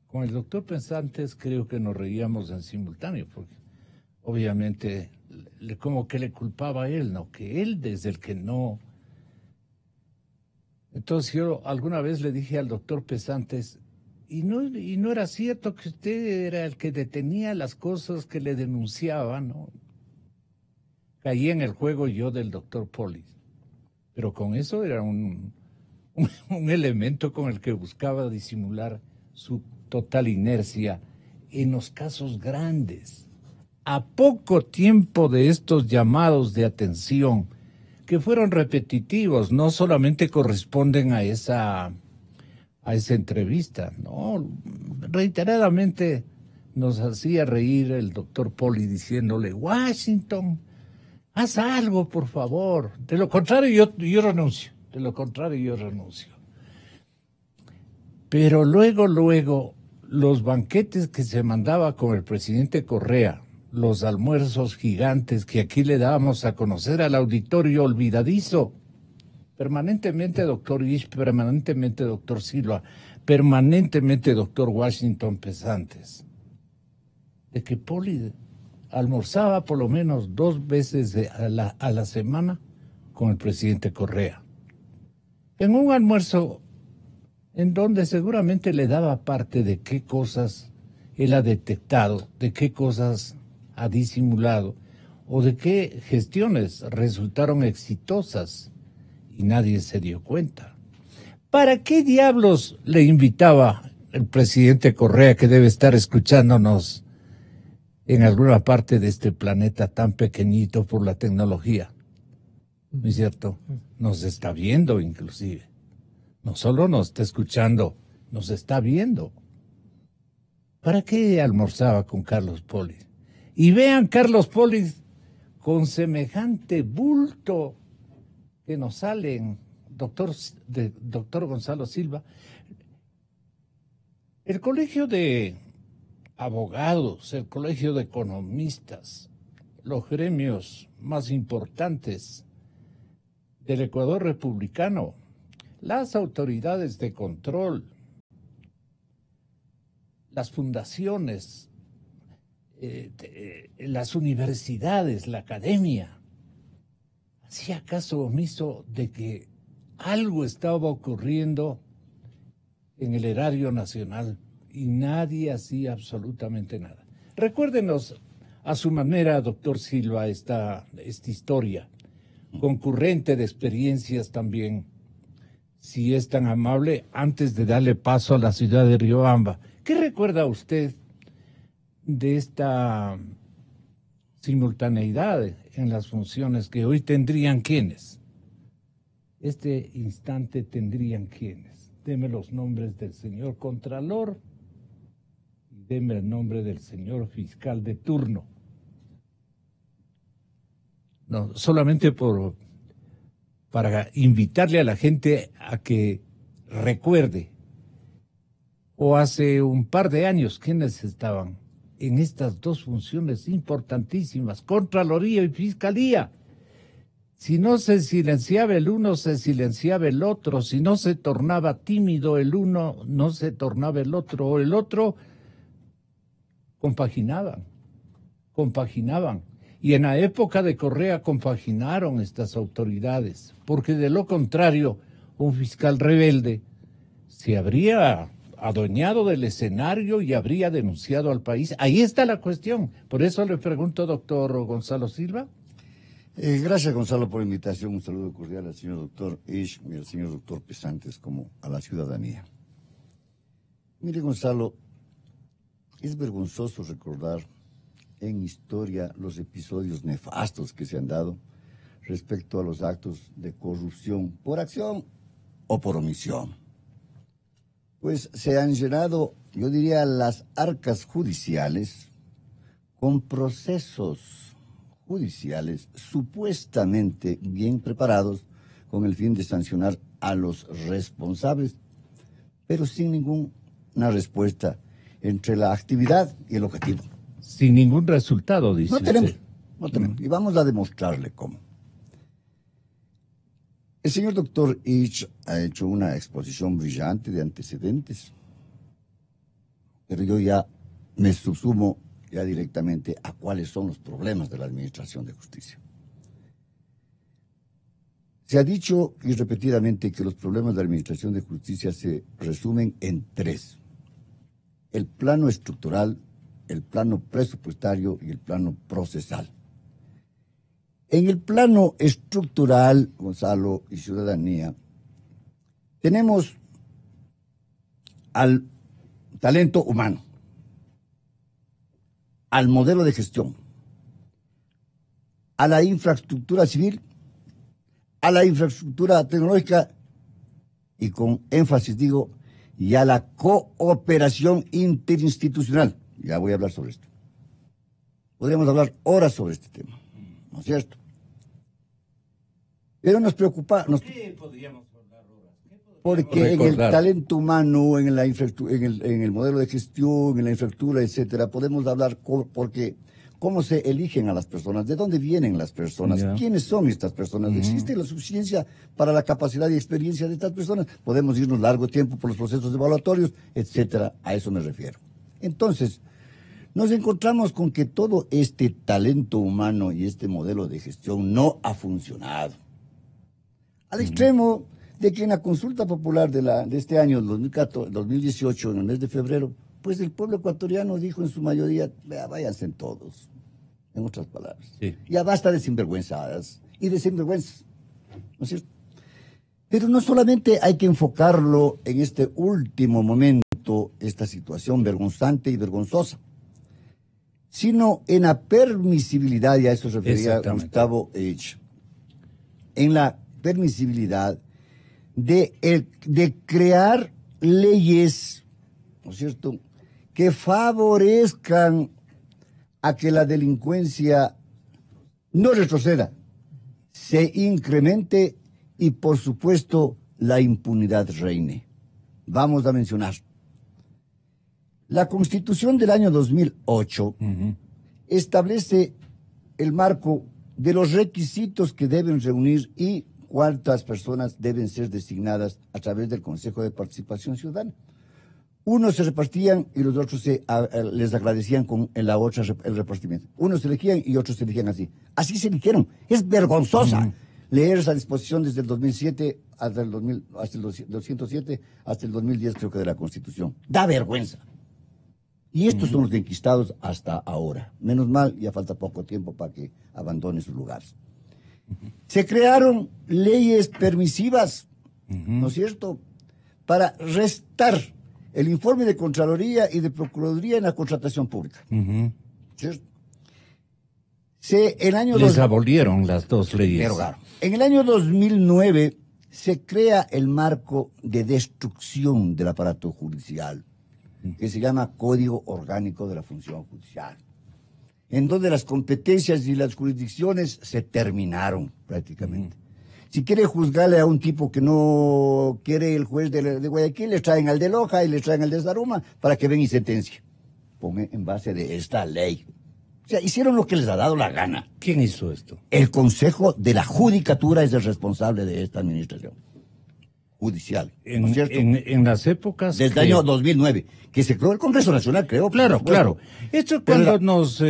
con el doctor Pesantes creo que nos reíamos en simultáneo, porque obviamente como que le culpaba a él, ¿no? Que él desde el que no... Entonces yo alguna vez le dije al doctor Pesantes, y no era cierto que usted era el que detenía las cosas que le denunciaban, ¿no? Caí en el juego yo del doctor Polis, pero con eso era un elemento con el que buscaba disimular su total inercia en los casos grandes. A poco tiempo de estos llamados de atención, que fueron repetitivos, no solamente corresponden a esa entrevista, no, reiteradamente nos hacía reír el doctor Poli diciéndole, Washington, haz algo, por favor, de lo contrario yo renuncio, Pero luego, los banquetes que se mandaba con el presidente Correa, los almuerzos gigantes que aquí le dábamos a conocer al auditorio olvidadizo, permanentemente doctor Ish, permanentemente doctor Silva, permanentemente doctor Washington Pesantes, de que Poli almorzaba por lo menos 2 veces a la semana con el presidente Correa. En un almuerzo en donde seguramente le daba parte de qué cosas él ha detectado, de qué cosas ha disimulado o de qué gestiones resultaron exitosas y nadie se dio cuenta. ¿Para qué diablos le invitaba el presidente Correa, que debe estar escuchándonos en alguna parte de este planeta tan pequeñito por la tecnología? ¿No es cierto? Nos está viendo inclusive. No solo nos está escuchando, nos está viendo. ¿Para qué almorzaba con Carlos Polis? Y vean Carlos Polis con semejante bulto que nos salen, doctor Gonzalo Silva. El colegio de abogados, el colegio de economistas, los gremios más importantes del Ecuador republicano, las autoridades de control, las fundaciones, las universidades, la academia, hacía caso omiso de que algo estaba ocurriendo en el erario nacional y nadie hacía absolutamente nada. Recuérdenos a su manera, doctor Silva, esta historia concurrente de experiencias también, si es tan amable, antes de darle paso a la ciudad de Riobamba. ¿Qué recuerda usted de esta simultaneidad en las funciones que hoy tendrían quienes? Este instante tendrían quienes. Deme los nombres del señor Contralor y deme el nombre del señor fiscal de turno. No, solamente para invitarle a la gente a que recuerde o hace un par de años, ¿quiénes estaban en estas dos funciones importantísimas, Contraloría y Fiscalía? Si no se silenciaba el uno, se silenciaba el otro. Si no se tornaba tímido el uno, no se tornaba el otro. O el otro compaginaban. Y en la época de Correa compaginaron estas autoridades, porque de lo contrario, un fiscal rebelde se habría adueñado del escenario y habría denunciado al país. Ahí está la cuestión. Por eso le pregunto, doctor Gonzalo Silva. Gracias, Gonzalo, por la invitación. Un saludo cordial al señor doctor Ish y al señor doctor Pesantes, como a la ciudadanía. Mire, Gonzalo, es vergonzoso recordar en historia los episodios nefastos que se han dado respecto a los actos de corrupción por acción o por omisión. Pues se han llenado, yo diría, las arcas judiciales con procesos judiciales supuestamente bien preparados con el fin de sancionar a los responsables, pero sin ninguna respuesta entre la actividad y el objetivo. Sin ningún resultado, dice usted. No tenemos. Y vamos a demostrarle cómo. El señor doctor Ich ha hecho una exposición brillante de antecedentes, pero yo ya me subsumo ya directamente a cuáles son los problemas de la Administración de Justicia. Se ha dicho y repetidamente que los problemas de la Administración de Justicia se resumen en tres: el plano estructural, el plano presupuestario y el plano procesal. En el plano estructural, Gonzalo y ciudadanía, tenemos al talento humano, al modelo de gestión, a la infraestructura civil, a la infraestructura tecnológica y con énfasis digo, y a la cooperación interinstitucional. Ya voy a hablar sobre esto. Podríamos hablar horas sobre este tema, ¿no es cierto? Pero nos preocupa, ¿Qué podríamos hablar horas? Porque en el talento humano, en el modelo de gestión, en la infraestructura, etcétera, podemos hablar porque cómo se eligen a las personas, de dónde vienen las personas, quiénes son estas personas, existe la suficiencia para la capacidad y experiencia de estas personas, podemos irnos largo tiempo por los procesos evaluatorios, etcétera, a eso me refiero. Entonces, nos encontramos con que todo este talento humano y este modelo de gestión no ha funcionado. Al extremo de que en la consulta popular de este año, 2018, en el mes de febrero, pues el pueblo ecuatoriano dijo en su mayoría, váyanse todos, en otras palabras. Sí. Ya basta de sinvergüenzadas y de sinvergüenzas, ¿no es cierto? Pero no solamente hay que enfocarlo en este último momento, esta situación vergonzante y vergonzosa, sino en la permisibilidad, y a eso se refería Gustavo H., en la permisibilidad de crear leyes, ¿no es cierto?, que favorezcan a que la delincuencia no retroceda, se incremente y, por supuesto, la impunidad reine. Vamos a mencionar. La Constitución del año 2008 establece el marco de los requisitos que deben reunir y cuántas personas deben ser designadas a través del Consejo de Participación Ciudadana. Unos se repartían y los otros les agradecían con el repartimiento. Unos se elegían y otros se elegían así. Así se eligieron. Es vergonzosa leer esa disposición desde el 2007 hasta el 207 hasta el 2010, creo que, de la Constitución. Da vergüenza. Y estos son los enquistados hasta ahora. Menos mal, ya falta poco tiempo para que abandonen sus lugares. Se crearon leyes permisivas, ¿no es cierto?, para restar el informe de Contraloría y de Procuraduría en la contratación pública. ¿Cierto? Les abolieron las dos leyes. Pero claro, en el año 2009 se crea el marco de destrucción del aparato judicial, que se llama Código Orgánico de la Función Judicial, en donde las competencias y las jurisdicciones se terminaron prácticamente. Si quiere juzgarle a un tipo que no quiere el juez de Guayaquil, le traen al de Loja y le traen al de Zaruma para que venga y sentencia. Ponga en base de esta ley. O sea, hicieron lo que les ha dado la gana. ¿Quién hizo esto? El Consejo de la Judicatura es el responsable de esta administración judicial. ¿No es cierto? En las épocas... Desde el año 2009, que se creó el Congreso Nacional, creo. Claro, claro. Esto es cuando nos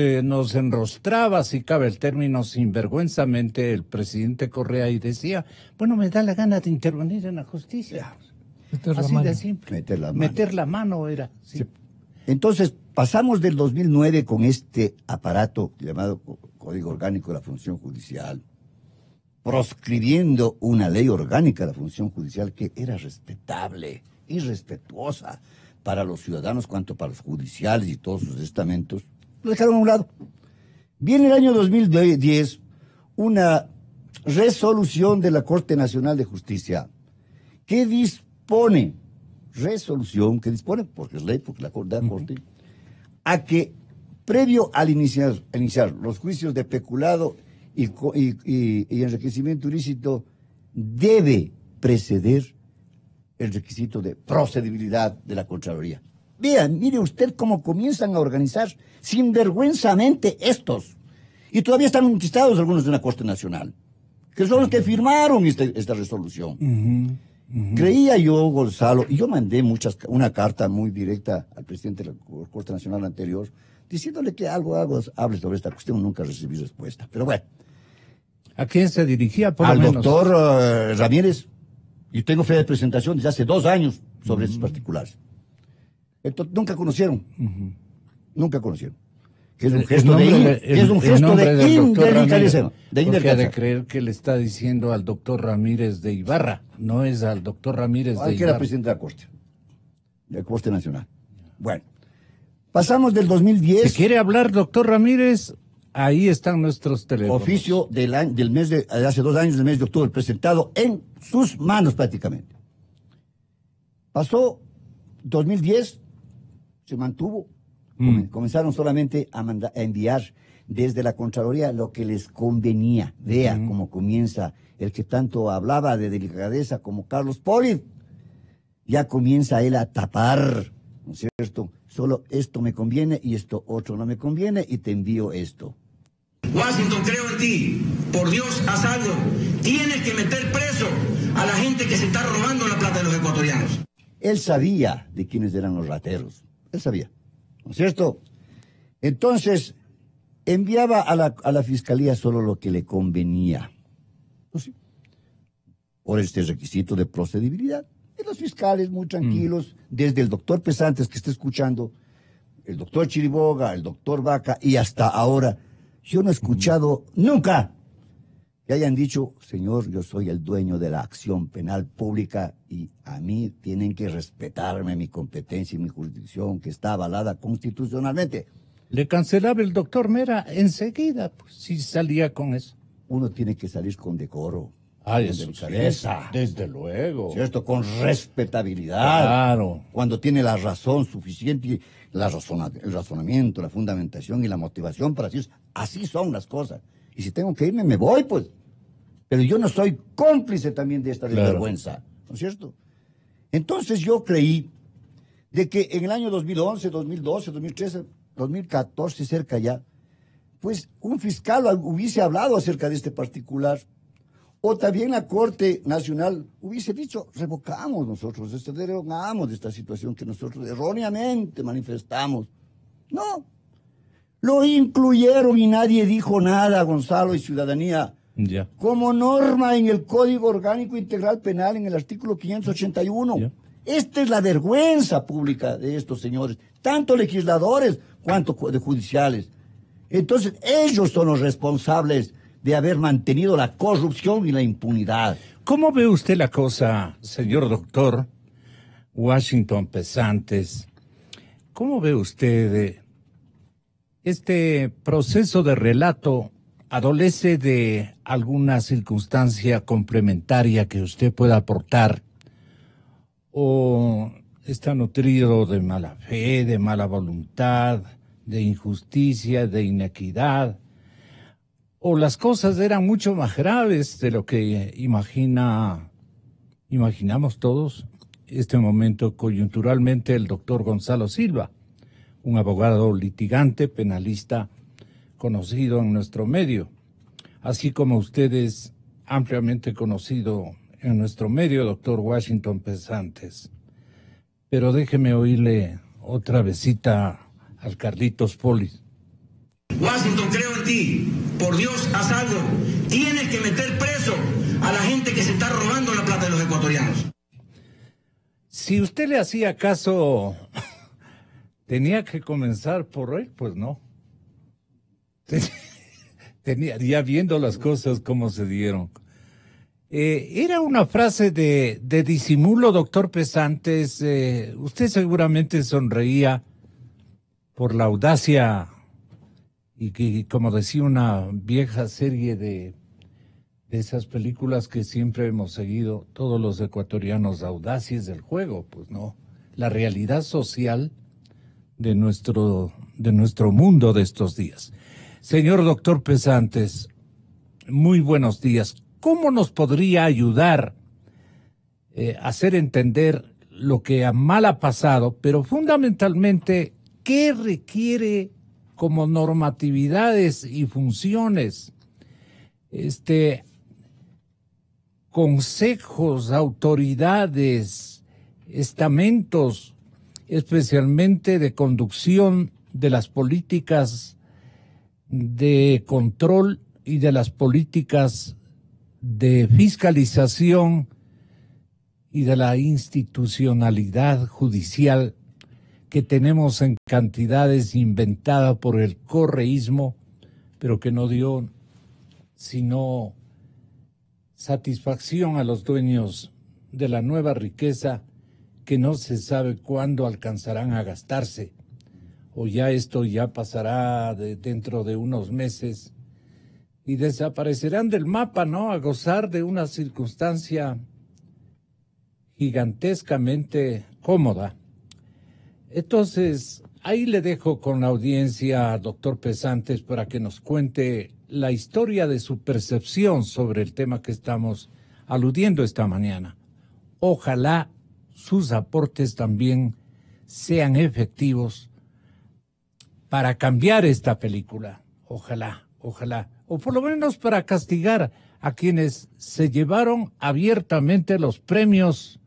enrostraba, si cabe el término, sinvergüenzamente el presidente Correa y decía, bueno, me da la gana de intervenir en la justicia. Así de simple. Meter la mano era. Sí. Sí. Entonces, pasamos del 2009 con este aparato llamado Código Orgánico de la Función Judicial, proscribiendo una ley orgánica de la función judicial que era respetable y respetuosa para los ciudadanos cuanto para los judiciales y todos sus estamentos, lo dejaron a un lado. Viene el año 2010 una resolución de la Corte Nacional de Justicia que dispone, porque es ley, porque la Corte, a que previo al iniciar los juicios de peculado y enriquecimiento ilícito, debe preceder el requisito de procedibilidad de la Contraloría. Vean, mire usted cómo comienzan a organizar sinvergüenzamente estos. Y todavía están enquistados algunos de la Corte Nacional, que son los que firmaron esta resolución. Creía yo, Gonzalo, y yo mandé una carta muy directa al presidente de la Corte Nacional anterior, diciéndole que algo hable sobre esta cuestión. Nunca recibí respuesta. Pero bueno. ¿A quién se dirigía? Al doctor Ramírez. Y tengo fe de presentación desde hace 2 años sobre estos particulares. Entonces, nunca conocieron. Nunca conocieron. Que es un gesto de indelicadeza. Porque ha de creer que le está diciendo al doctor Ramírez de Ibarra, no es al doctor Ramírez de Ibarra. Que era presidente de la Corte Nacional. Bueno, pasamos del 2010. Si quiere hablar, doctor Ramírez, ahí están nuestros teléfonos. Oficio del mes de hace 2 años, del mes de octubre, presentado en sus manos prácticamente. Pasó 2010, se mantuvo. Comenzaron solamente a enviar desde la Contraloría lo que les convenía. Vea cómo comienza el que tanto hablaba de delicadeza como Carlos Poli. Ya comienza él a tapar, ¿no es cierto? Solo esto me conviene y esto otro no me conviene y te envío esto. Washington, creo en ti. Por Dios, haz algo. Tienes que meter preso a la gente que se está robando la plata de los ecuatorianos. Él sabía de quiénes eran los rateros. Él sabía. ¿No es cierto? Entonces, enviaba a la fiscalía solo lo que le convenía. Pues sí. Por este requisito de procedibilidad. Y los fiscales muy tranquilos, desde el doctor Pesantes que está escuchando, el doctor Chiriboga, el doctor Vaca, y hasta ahora, yo no he escuchado nunca que hayan dicho, señor, yo soy el dueño de la acción penal pública y a mí tienen que respetarme mi competencia y mi jurisdicción que está avalada constitucionalmente. Le cancelaba el doctor Mera enseguida, pues, si salía con eso. Uno tiene que salir con decoro. Con delicadeza. Sí, desde luego. ¿Cierto? Con respetabilidad. Claro. Cuando tiene la razón suficiente, el razonamiento, la fundamentación y la motivación para decir, así son las cosas. Y si tengo que irme, me voy, pues. Pero yo no soy cómplice también de esta desvergüenza, ¿no es cierto? Entonces yo creí de que en el año 2011, 2012, 2013, 2014, cerca ya, pues un fiscal hubiese hablado acerca de este particular, o también la Corte Nacional hubiese dicho, revocamos nosotros, derogamos de esta situación que nosotros erróneamente manifestamos. No, lo incluyeron y nadie dijo nada, Gonzalo y ciudadanía. Ya. Como norma en el Código Orgánico Integral Penal en el artículo 581. Ya. Esta es la vergüenza pública de estos señores, tanto legisladores cuanto de judiciales. Entonces, ellos son los responsables de haber mantenido la corrupción y la impunidad. ¿Cómo ve usted la cosa, señor doctor Washington Pesantes? ¿Cómo ve usted este proceso de relato? ¿Adolece de alguna circunstancia complementaria que usted pueda aportar? ¿O está nutrido de mala fe, de mala voluntad, de injusticia, de inequidad? o las cosas eran mucho más graves de lo que imaginamos todos. Este momento, coyunturalmente, el doctor Gonzalo Silva, un abogado litigante, penalista conocido en nuestro medio, así como ustedes ampliamente conocido en nuestro medio, doctor Washington Pesantes. Pero déjeme oírle otra visita al Carlitos Poli. Washington, creo en ti. Por Dios, haz algo. Tienes que meter preso a la gente que se está robando la plata de los ecuatorianos. Si usted le hacía caso, tenía que comenzar por él, pues no. Tenía, ya viendo las cosas como se dieron. Era una frase de disimulo, doctor Pesantes. Usted seguramente sonreía por la audacia y que, como decía una vieja serie de esas películas que siempre hemos seguido, todos los ecuatorianos, audaces del juego, pues no. La realidad social de nuestro mundo de estos días. Señor doctor Pesantes, muy buenos días. ¿Cómo nos podría ayudar a hacer entender lo que mal ha pasado, pero fundamentalmente, qué requiere como normatividades y funciones, consejos, autoridades, estamentos, especialmente de conducción de las políticas de control y de las políticas de fiscalización y de la institucionalidad judicial que tenemos en cantidades inventada por el correísmo, pero que no dio sino satisfacción a los dueños de la nueva riqueza que no se sabe cuándo alcanzarán a gastarse, o ya esto ya pasará dentro de unos meses y desaparecerán del mapa, ¿no? A gozar de una circunstancia gigantescamente cómoda. Entonces, ahí le dejo con la audiencia, doctor Pesantes, para que nos cuente la historia de su percepción sobre el tema que estamos aludiendo esta mañana. Ojalá sus aportes también sean efectivos para cambiar esta película. Ojalá, ojalá. O por lo menos para castigar a quienes se llevaron abiertamente los premios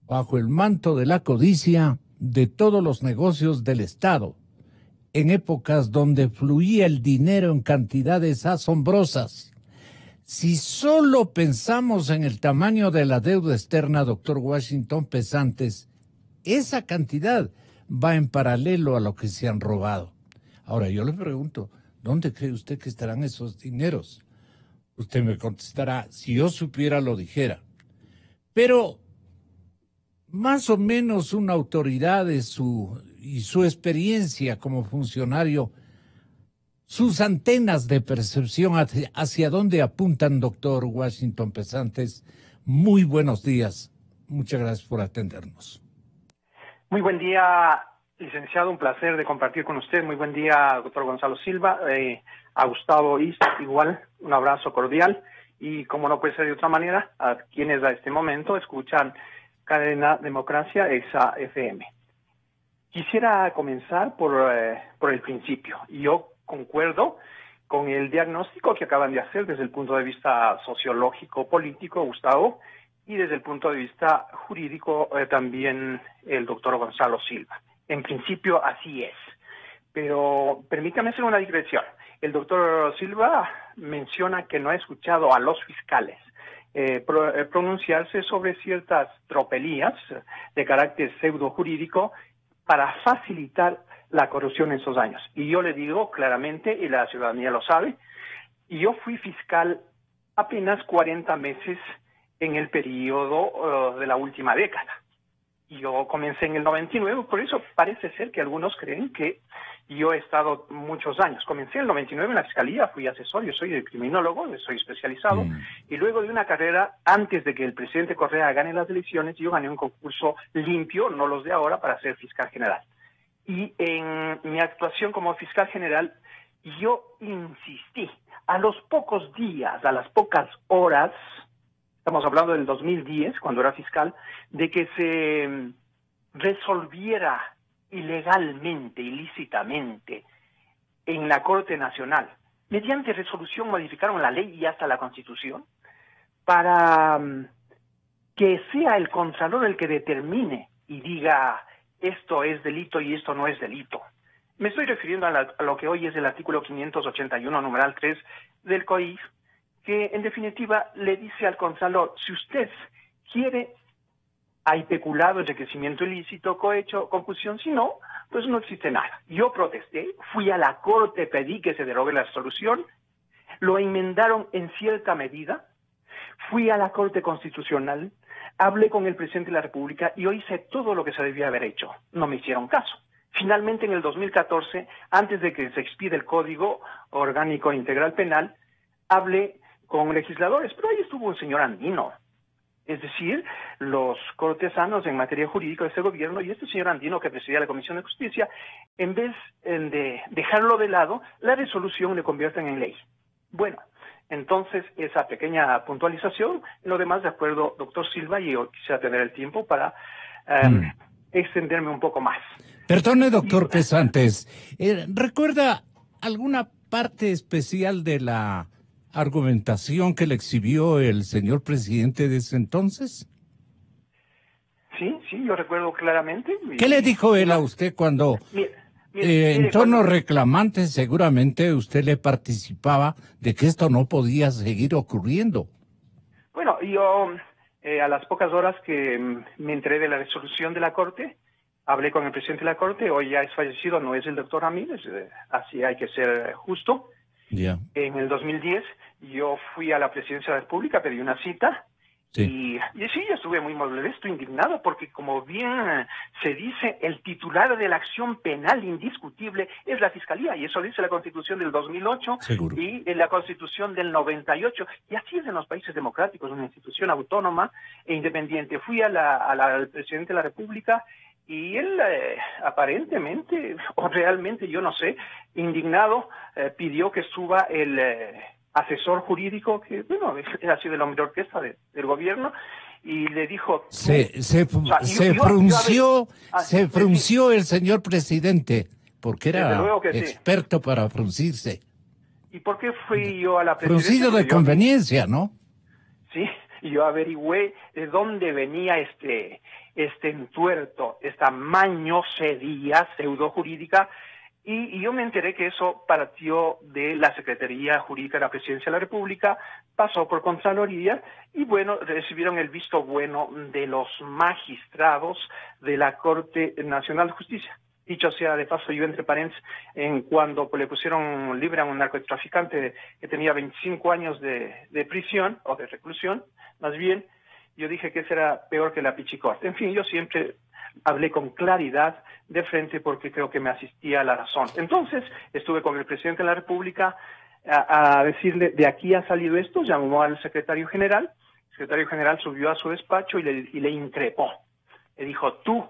bajo el manto de la codicia de todos los negocios del Estado, en épocas donde fluía el dinero en cantidades asombrosas. Si solo pensamos en el tamaño de la deuda externa, doctor Washington Pesantes, esa cantidad va en paralelo a lo que se han robado. Ahora, yo le pregunto, ¿dónde cree usted que estarán esos dineros? Usted me contestará, si yo supiera lo dijera. Pero más o menos una autoridad y su experiencia como funcionario, sus antenas de percepción hacia dónde apuntan, doctor Washington Pesantes. Muy buenos días. Muchas gracias por atendernos. Muy buen día, licenciado. Un placer de compartir con usted. Muy buen día, doctor Gonzalo Silva. A Gustavo Is, igual, un abrazo cordial. Y como no puede ser de otra manera, a quienes a este momento escuchan Cadena Democracia EXA FM. Quisiera comenzar por el principio. Yo concuerdo con el diagnóstico que acaban de hacer desde el punto de vista sociológico, político, Gustavo, y desde el punto de vista jurídico también el doctor Gonzalo Silva. En principio así es. Pero permítame hacer una digresión. El doctor Silva menciona que no ha escuchado a los fiscales pronunciarse sobre ciertas tropelías de carácter pseudo jurídico para facilitar la corrupción en esos años. Y yo le digo claramente, y la ciudadanía lo sabe, yo fui fiscal apenas 40 meses en el periodo de la última década. Yo comencé en el 99, por eso parece ser que algunos creen que yo he estado muchos años. Comencé en el 99 en la Fiscalía, fui asesor, yo soy criminólogo, soy especializado, y luego de una carrera, antes de que el presidente Correa gane las elecciones, yo gané un concurso limpio, no los de ahora, para ser fiscal general. Y en mi actuación como fiscal general, yo insistí A los pocos días, a las pocas horas, estamos hablando del 2010, cuando era fiscal, de que se resolviera ilegalmente, ilícitamente, en la Corte Nacional, mediante resolución modificaron la ley y hasta la Constitución, para que sea el Contralor el que determine y diga esto es delito y esto no es delito. Me estoy refiriendo a lo que hoy es el artículo 581, numeral 3 del COIF, que en definitiva le dice al Contralor, si usted quiere, hay peculado, enriquecimiento ilícito, cohecho, concusión, si no, pues no existe nada. Yo protesté, fui a la Corte, pedí que se derogue la resolución, lo enmendaron en cierta medida, fui a la Corte Constitucional, hablé con el presidente de la República y yo hice todo lo que se debía haber hecho. No me hicieron caso. Finalmente, en el 2014, antes de que se expida el Código Orgánico Integral Penal, hablé con legisladores, pero ahí estuvo el señor Andino, es decir, los cortesanos en materia jurídica de este gobierno, y este señor Andino que presidía la Comisión de Justicia, en vez de dejarlo de lado, la resolución le convierten en ley. Bueno, entonces esa pequeña puntualización, lo demás de acuerdo, doctor Silva, y yo quisiera tener el tiempo para extenderme un poco más. Perdone, doctor Pesantes, ¿recuerda alguna parte especial de la argumentación que le exhibió el señor presidente de ese entonces? Sí, yo recuerdo claramente. ¿Qué le dijo él a usted cuando, en tono reclamante, seguramente usted le participaba de que esto no podía seguir ocurriendo? Bueno, yo a las pocas horas que me enteré de la resolución de la Corte, hablé con el presidente de la Corte, hoy ya es fallecido, no es el doctor Ramírez, así hay que ser justo. Yeah. En el 2010 yo fui a la Presidencia de la República, pedí una cita, y sí, yo estuve muy molesto, indignado, porque como bien se dice, el titular de la acción penal indiscutible es la Fiscalía, y eso dice la Constitución del 2008 Seguro. Y en la Constitución del 98, y así es en los países democráticos, una institución autónoma e independiente. Fui al presidente de la República, y él aparentemente, o realmente, yo no sé, indignado, pidió que suba el asesor jurídico, que bueno, ha sido el hombre de orquesta del gobierno, y le dijo... Se frunció el señor presidente, porque era experto para fruncirse. ¿Y por qué fui yo a la presidencia? Fruncido de conveniencia, ¿no? Sí, y yo averigüé de dónde venía este entuerto, esta mañosería pseudo-jurídica, y yo me enteré que eso partió de la Secretaría Jurídica de la Presidencia de la República, pasó por Contraloría, y bueno, recibieron el visto bueno de los magistrados de la Corte Nacional de Justicia. Dicho sea de paso, yo entre paréntesis, cuando le pusieron libre a un narcotraficante que tenía 25 años de prisión, o de reclusión, más bien, yo dije que eso era peor que la pichicorte. En fin, yo siempre hablé con claridad de frente porque creo que me asistía a la razón. Entonces, estuve con el presidente de la República a decirle, de aquí ha salido esto, llamó al secretario general, el secretario general subió a su despacho y le increpó. Le dijo, tú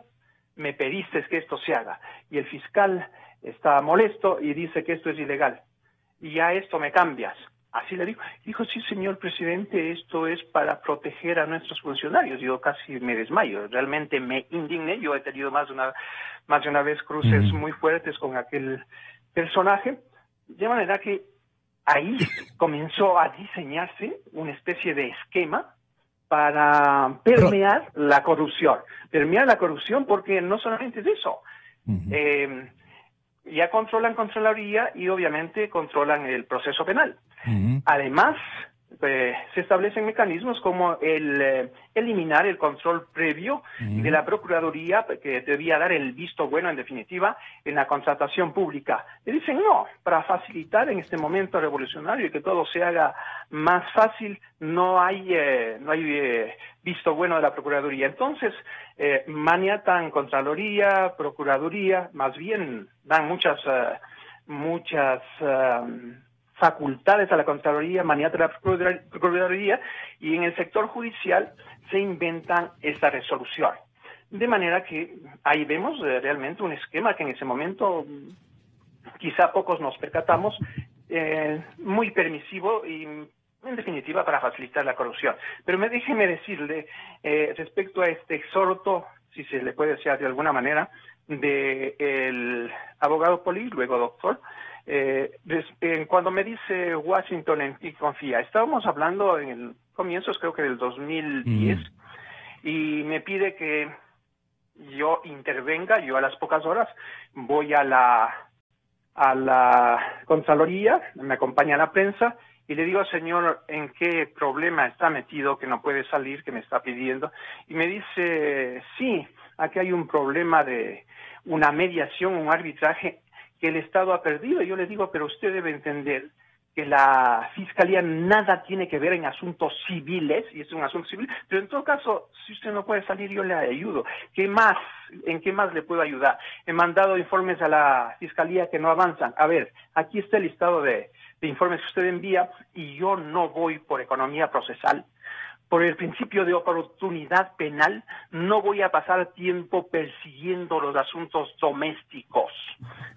me pediste que esto se haga, y el fiscal está molesto y dice que esto es ilegal, y a esto me cambias. Así le dijo. Dijo, sí, señor presidente, esto es para proteger a nuestros funcionarios. Yo casi me desmayo, realmente me indigné. Yo he tenido más de una vez cruces muy fuertes con aquel personaje, de manera que ahí comenzó a diseñarse una especie de esquema para permear la corrupción. Permear la corrupción porque no solamente es eso. Ya controlan Contraloría y obviamente controlan el proceso penal. Además, se establecen mecanismos como el eliminar el control previo de la Procuraduría, que debía dar el visto bueno, en definitiva, en la contratación pública. Le dicen no, para facilitar en este momento revolucionario y que todo se haga más fácil, no hay visto bueno de la Procuraduría. Entonces, maniatan Contraloría, Procuraduría, más bien dan muchas facultades a la Contraloría, maniatan a la Procuraduría, y en el sector judicial se inventan esta resolución. De manera que ahí vemos realmente un esquema que en ese momento quizá pocos nos percatamos, muy permisivo y, en definitiva, para facilitar la corrupción. Pero déjeme decirle, respecto a este exhorto, si se le puede decir de alguna manera, del abogado Poli, luego doctor, cuando me dice Washington en ti confía, estábamos hablando en el comienzos, creo que del 2010, y me pide que yo intervenga. Yo a las pocas horas voy a la Contraloría, me acompaña la prensa, y le digo, señor, ¿en qué problema está metido que no puede salir, que me está pidiendo? Y me dice, sí, aquí hay un problema de una mediación, un arbitraje que el Estado ha perdido. Y yo le digo, pero usted debe entender que la Fiscalía nada tiene que ver en asuntos civiles, y es un asunto civil, pero en todo caso, si usted no puede salir, yo le ayudo. ¿Qué más? ¿En qué más le puedo ayudar? He mandado informes a la Fiscalía que no avanzan. A ver, aquí está el listado de informes que usted envía, y yo no voy por economía procesal. Por el principio de oportunidad penal, no voy a pasar tiempo persiguiendo los asuntos domésticos.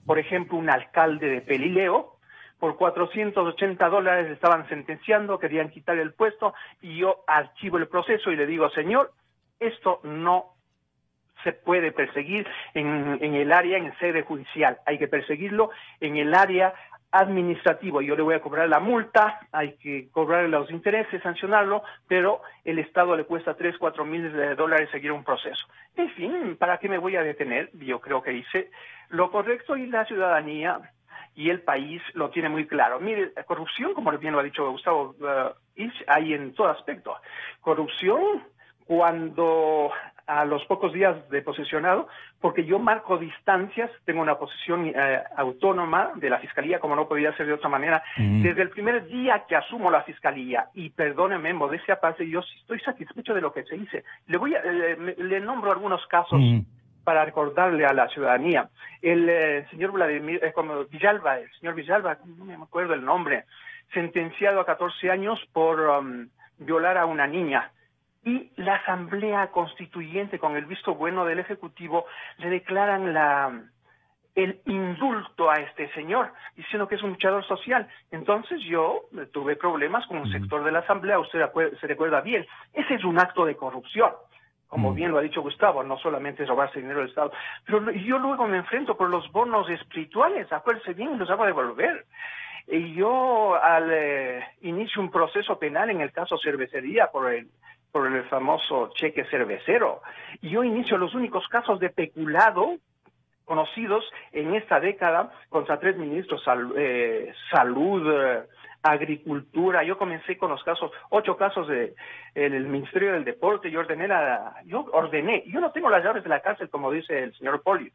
Por ejemplo, un alcalde de Pelileo, por $480 le estaban sentenciando, querían quitar el puesto, y yo archivo el proceso y le digo, señor, esto no se puede perseguir en el área, en sede judicial. Hay que perseguirlo en el área administrativo. Yo le voy a cobrar la multa, hay que cobrarle los intereses, sancionarlo, pero el Estado le cuesta $3-4 mil seguir un proceso. En fin, ¿para qué me voy a detener? Yo creo que hice lo correcto, y la ciudadanía y el país lo tiene muy claro. Mire, corrupción, como bien lo ha dicho Gustavo, hay en todo aspecto. Corrupción cuando a los pocos días de posesionado, porque yo marco distancias, tengo una posición autónoma de la Fiscalía, como no podía ser de otra manera, desde el primer día que asumo la Fiscalía, y perdóneme, modestia aparte, yo sí estoy satisfecho de lo que se hizo. Le nombro algunos casos para recordarle a la ciudadanía. El señor Villalba, el señor Villalba, no me acuerdo el nombre, sentenciado a 14 años por violar a una niña. Y la Asamblea Constituyente, con el visto bueno del Ejecutivo, le declaran el indulto a este señor, diciendo que es un luchador social. Entonces yo tuve problemas con un sector de la Asamblea, usted se recuerda bien. Ese es un acto de corrupción. Como bien lo ha dicho Gustavo, no solamente es robarse dinero del Estado. Pero yo luego me enfrento por los bonos espirituales, acuérdense bien, los hago devolver. Y yo inicio un proceso penal en el caso Cervecería por el famoso cheque cervecero. Y yo inicio los únicos casos de peculado conocidos en esta década contra 3 ministros, salud, agricultura. Yo comencé con los 8 casos del Ministerio del Deporte. Yo no tengo las llaves de la cárcel, como dice el señor Poli,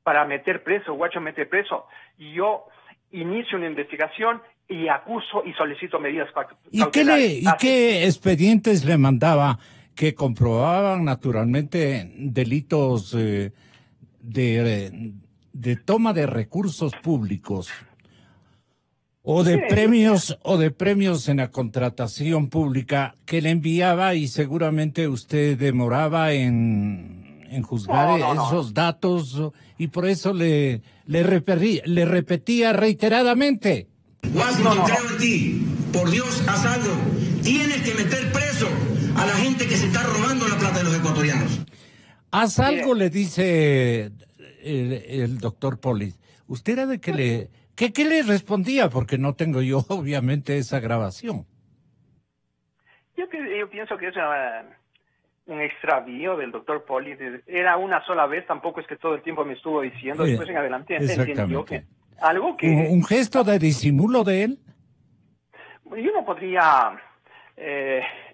para meter preso, Guacho mete preso. Yo inicio una investigación y acuso y solicito medidas cautelares. ¿Y qué expedientes le mandaba que comprobaban naturalmente delitos de toma de recursos públicos o de premios en la contratación pública que le enviaba, y seguramente usted demoraba en juzgar esos datos, y por eso le repetía reiteradamente? Washington, creo en ti. Por Dios, haz algo. Tienes que meter preso a la gente que se está robando la plata de los ecuatorianos. Haz algo, le dice el doctor Poli. ¿Usted era de que ¿Qué le respondía? Porque no tengo yo, obviamente, esa grabación. Yo pienso que es un extravío del doctor Poli. Era una sola vez, tampoco es que todo el tiempo me estuvo diciendo. Después en adelante entendió que algo que... ¿Un gesto de disimulo de él? Yo no podría...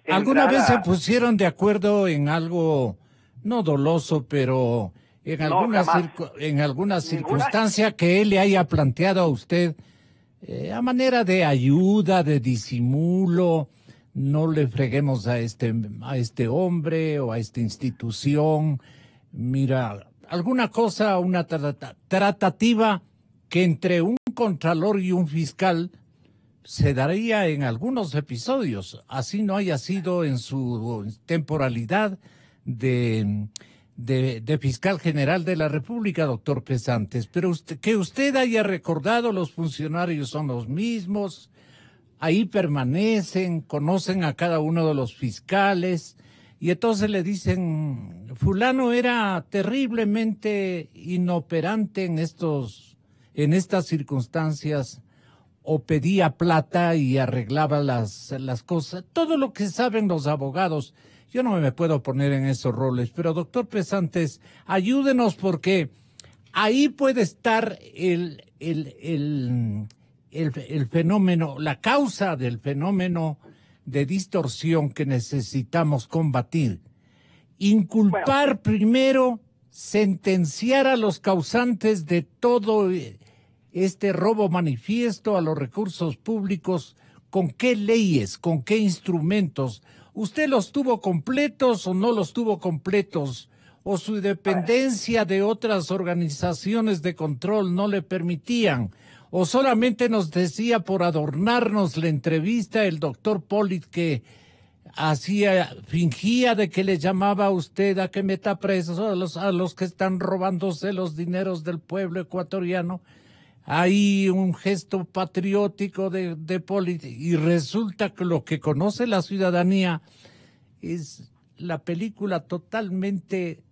¿Alguna vez se pusieron de acuerdo en algo, no doloso, pero en alguna circunstancia que él le haya planteado a usted a manera de ayuda, de disimulo? No le freguemos a este hombre o a esta institución. Mira, alguna cosa, una tratativa que entre un contralor y un fiscal se daría en algunos episodios, así no haya sido en su temporalidad de de fiscal general de la República, doctor Pesantes, pero que usted haya recordado, los funcionarios son los mismos, ahí permanecen, conocen a cada uno de los fiscales, y entonces le dicen, fulano era terriblemente inoperante en estas circunstancias, o pedía plata y arreglaba las cosas, todo lo que saben los abogados. Yo no me puedo poner en esos roles, pero doctor Pesantes, ayúdenos, porque ahí puede estar el fenómeno, la causa del fenómeno de distorsión que necesitamos combatir. Inculpar primero, sentenciar a los causantes de todo este robo manifiesto a los recursos públicos. ¿Con qué leyes, con qué instrumentos? ¿Usted los tuvo completos o no los tuvo completos? ¿O su dependencia de otras organizaciones de control no le permitían? ¿O solamente nos decía por adornarnos la entrevista el doctor Pollitt que fingía de que le llamaba a usted a que meta presos a los que están robándose los dineros del pueblo ecuatoriano? Hay un gesto patriótico de Pollitt, y resulta que lo que conoce la ciudadanía es la película totalmente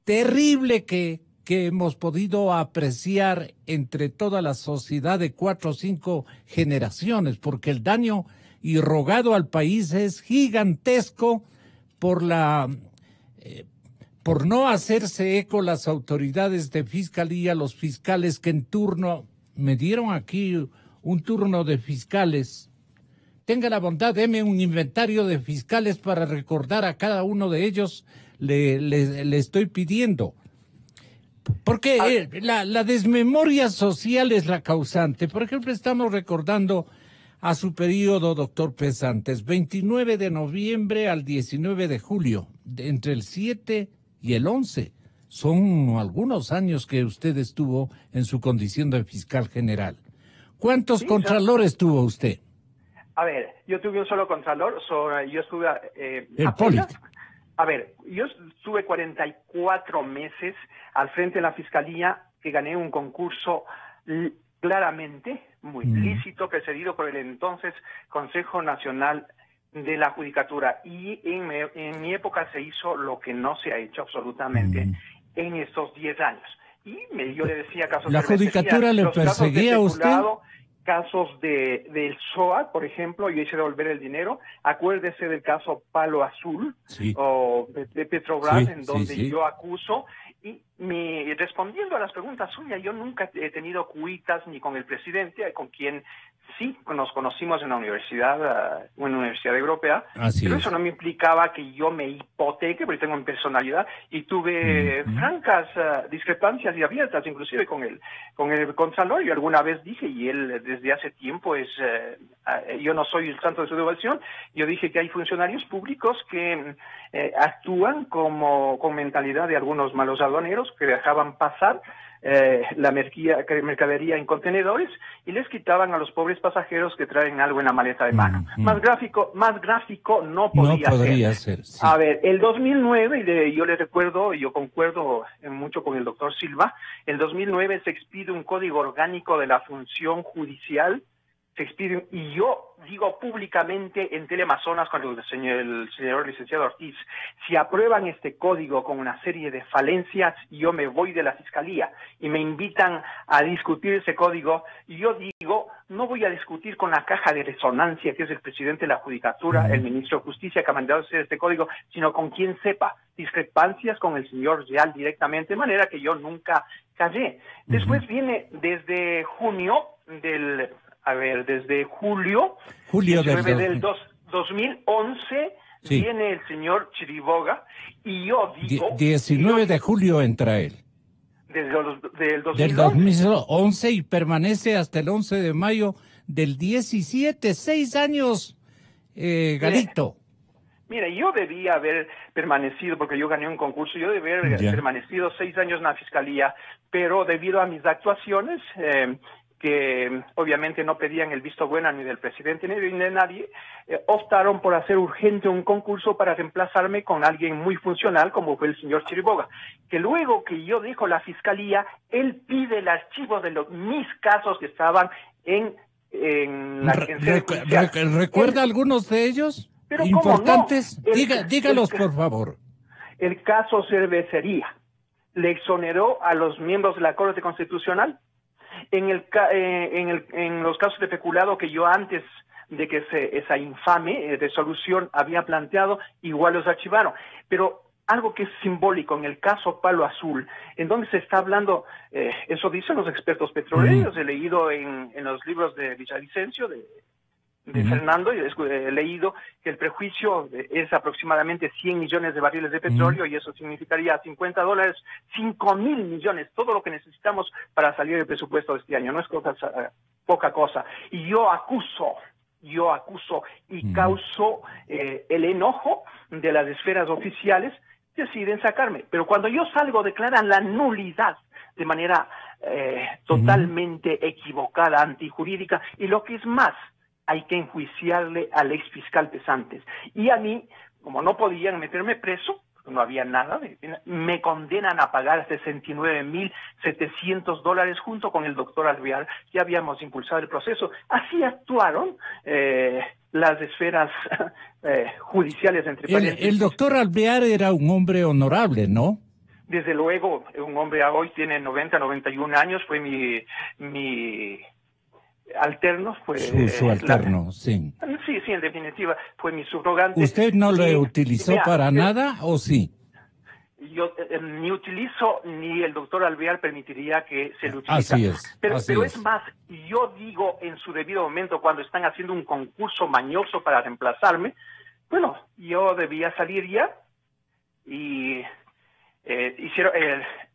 terrible que hemos podido apreciar entre toda la sociedad de 4 o 5 generaciones, porque el daño irrogado al país es gigantesco por no hacerse eco las autoridades de fiscalía, los fiscales que en turno, me dieron aquí un turno de fiscales. Tenga la bondad, deme un inventario de fiscales para recordar a cada uno de ellos, le estoy pidiendo. Porque la desmemoria social es la causante. Por ejemplo, estamos recordando a su periodo, doctor Pesantes, 29 de noviembre al 19 de julio, entre el 7 y el 11. Son algunos años que usted estuvo en su condición de fiscal general. ¿Cuántos contralores tuvo usted? A ver, yo tuve un solo contralor, yo estuve... el Pollitt. A ver, yo estuve 44 meses al frente de la Fiscalía, que gané un concurso claramente muy lícito, precedido por el entonces Consejo Nacional de la Judicatura. Y en mi época se hizo lo que no se ha hecho absolutamente en estos 10 años. Y yo le decía casos... ¿La Judicatura le perseguía a usted? Casos del SOA, por ejemplo, yo hice devolver el dinero. Acuérdese del caso Palo Azul, sí, o de Petrobras, sí, en donde sí. yo acuso. Y respondiendo a las preguntas suyas, yo nunca he tenido cuitas ni con el presidente, con quien sí nos conocimos en la universidad, en una universidad europea. Así pero es. eso no me implicaba que yo me hipoteque, porque tengo mi personalidad, y tuve francas discrepancias y abiertas, inclusive con el contralor. Yo alguna vez dije, y él desde hace tiempo yo no soy el santo de su devoción, yo dije que hay funcionarios públicos que actúan con mentalidad de algunos malos aduaneros que dejaban pasar la mercadería en contenedores y les quitaban a los pobres pasajeros que traen algo en la maleta de mano. Más gráfico no podría ser. Sí. A ver, el 2009, yo le recuerdo, yo concuerdo mucho con el doctor Silva, el 2009 se expide un código orgánico de la función judicial, y yo digo públicamente en Teleamazonas con el señor licenciado Ortiz, si aprueban este código con una serie de falencias, yo me voy de la fiscalía y me invitan a discutir ese código, y yo digo, no voy a discutir con la caja de resonancia que es el presidente de la Judicatura, el ministro de Justicia que ha mandado a hacer este código, sino con quien sepa discrepancias con el señor Real directamente, de manera que yo nunca callé. Después viene desde julio 19 del 2011, sí, viene el señor Chiriboga, y yo digo... 19 de julio entra él. Del 2011. Del 2011 y permanece hasta el 11 de mayo del 17, 6 años, Galito. Mira, yo debía haber permanecido, porque yo gané un concurso, yo debía haber permanecido 6 años en la Fiscalía, pero debido a mis actuaciones... que obviamente no pedían el visto bueno ni del presidente ni de nadie, optaron por hacer urgente un concurso para reemplazarme con alguien muy funcional como fue el señor Chiriboga, que luego que yo dejo la fiscalía, él pide el archivo de mis casos que estaban en la agencia judicial. ¿Recuerda algunos de ellos? Pero importantes. ¿cómo no? Dígalos, por favor. El caso Cervecería le exoneró a los miembros de la Corte Constitucional. En los casos de peculado que yo antes de que esa infame resolución había planteado, igual los archivaron. Pero algo que es simbólico en el caso Palo Azul, en donde se está hablando, eso dicen los expertos petroleros, he leído en los libros de Villavicencio, de Fernando, y he leído que el prejuicio es aproximadamente 100 millones de barriles de petróleo y eso significaría $50, 5.000 millones, todo lo que necesitamos para salir del presupuesto de este año, no es poca cosa. Y yo acuso y causo el enojo de las esferas oficiales, deciden sacarme. Pero cuando yo salgo declaran la nulidad de manera totalmente equivocada, antijurídica, y lo que es más, hay que enjuiciarle al ex fiscal Pesantes. Y a mí, como no podían meterme preso, no había nada, me condenan a pagar $69,700 junto con el doctor Alvear, que habíamos impulsado el proceso. Así actuaron las esferas judiciales, entre paréntesis. El doctor Alvear era un hombre honorable, ¿no? Desde luego, un hombre hoy tiene 91 años, fue mi alterno, fue su alterno, sí. Sí, en definitiva, fue mi subrogante. ¿Usted no lo utilizó para nada o sí? Yo ni utilizo, ni el doctor Alvear permitiría que se lo utilice. Así es. Pero es más, yo digo en su debido momento, cuando están haciendo un concurso mañoso para reemplazarme, bueno, yo debía salir ya y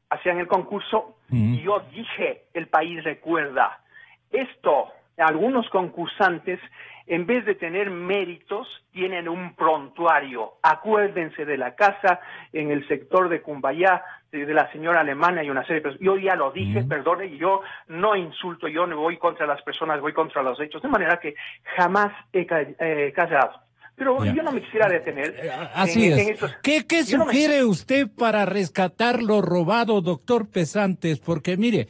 hacían el concurso y yo dije, el país recuerda. Esto, algunos concursantes, en vez de tener méritos, tienen un prontuario. Acuérdense de la casa en el sector de Cumbayá, de la señora alemana y una serie de personas. Yo ya lo dije, perdone, yo no insulto, yo no voy contra las personas, voy contra los hechos, de manera que jamás he callado. Pero yo no me quisiera detener. Así es. ¿Qué sugiere usted para rescatar lo robado, doctor Pesantes? Porque mire,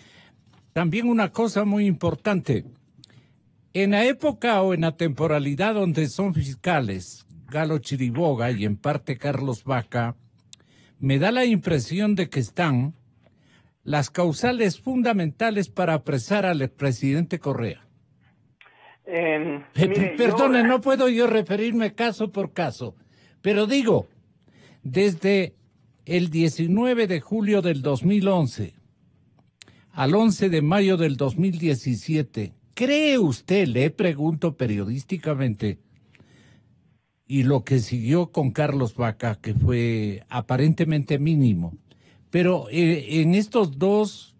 también una cosa muy importante. En la época o en la temporalidad donde son fiscales Galo Chiriboga y en parte Carlos Vaca, me da la impresión de que están las causales fundamentales para apresar al expresidente Correa. Perdone, no puedo yo referirme caso por caso, pero digo, desde el 19 de julio del 2011 al 11 de mayo del 2017, ¿cree usted, le pregunto periodísticamente, y lo que siguió con Carlos Vaca, que fue aparentemente mínimo, pero en estos dos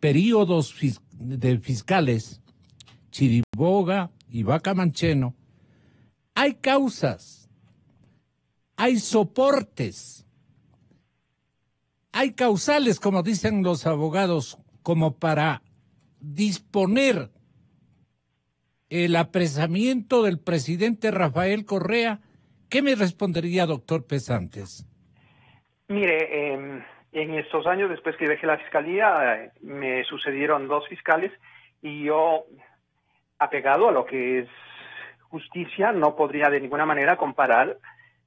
periodos de fiscales, Chiriboga y Vaca Mancheno, hay causas, hay soportes, hay causales, como dicen los abogados, como para disponer el apresamiento del presidente Rafael Correa. ¿Qué me respondería, doctor Pesantes? Mire, en estos años, después que dejé la fiscalía, me sucedieron dos fiscales y yo, apegado a lo que es justicia, no podría de ninguna manera comparar,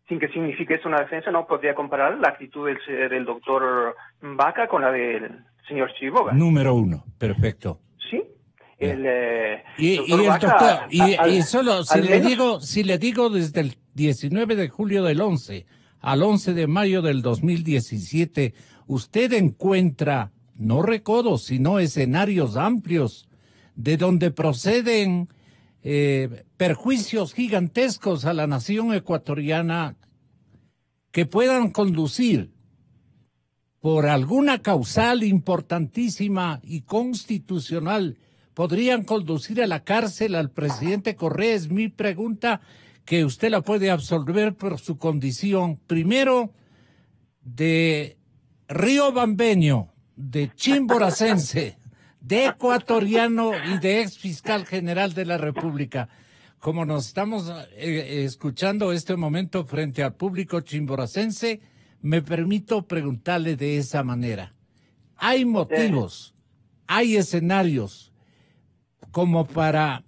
sin que signifique eso una defensa, no podría comparar la actitud del doctor Vaca con la del señor Chiriboga. Número uno, perfecto. Sí. Si le digo desde el 19 de julio del 11 al 11 de mayo del 2017, usted encuentra no recodos, sino escenarios amplios de donde proceden perjuicios gigantescos a la nación ecuatoriana que puedan conducir por alguna causal importantísima y constitucional, podrían conducir a la cárcel al presidente Correa. Es mi pregunta, que usted la puede absolver por su condición, primero, de Río Bambeño, de Chimboracense, de ecuatoriano y de ex fiscal general de la República. Como nos estamos escuchando este momento frente al público chimboracense, me permito preguntarle de esa manera. ¿Hay motivos, hay escenarios como para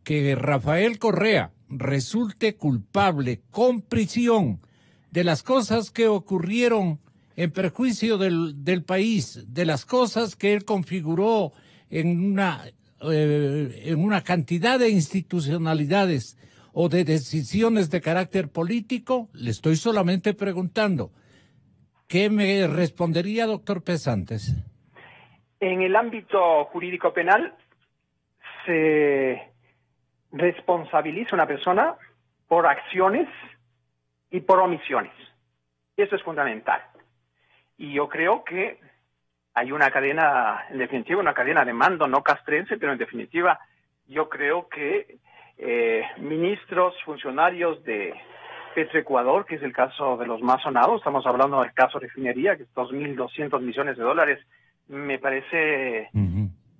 que Rafael Correa resulte culpable con prisión de las cosas que ocurrieron en perjuicio del país, de las cosas que él configuró en una cantidad de institucionalidades o de decisiones de carácter político? Le estoy solamente preguntando. ¿Qué me respondería, doctor Pesantes? En el ámbito jurídico penal se responsabiliza a una persona por acciones y por omisiones. Eso es fundamental. Y yo creo que hay una cadena, en definitiva, una cadena de mando no castrense, pero en definitiva yo creo que ministros, funcionarios de Petroecuador, que es el caso de los más sonados, estamos hablando del caso refinería, que es 2.200 millones de dólares, me parece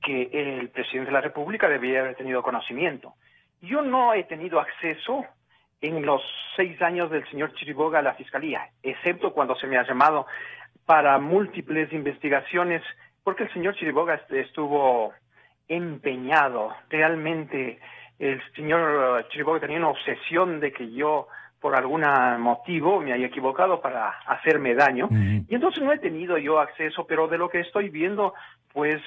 que el presidente de la República debería haber tenido conocimiento. Yo no he tenido acceso en los 6 años del señor Chiriboga a la Fiscalía, excepto cuando se me ha llamado para múltiples investigaciones, porque el señor Chiriboga estuvo empeñado. Realmente el señor Chiriboga tenía una obsesión de que yo, por algún motivo, me haya equivocado para hacerme daño. Y entonces no he tenido yo acceso, pero de lo que estoy viendo, pues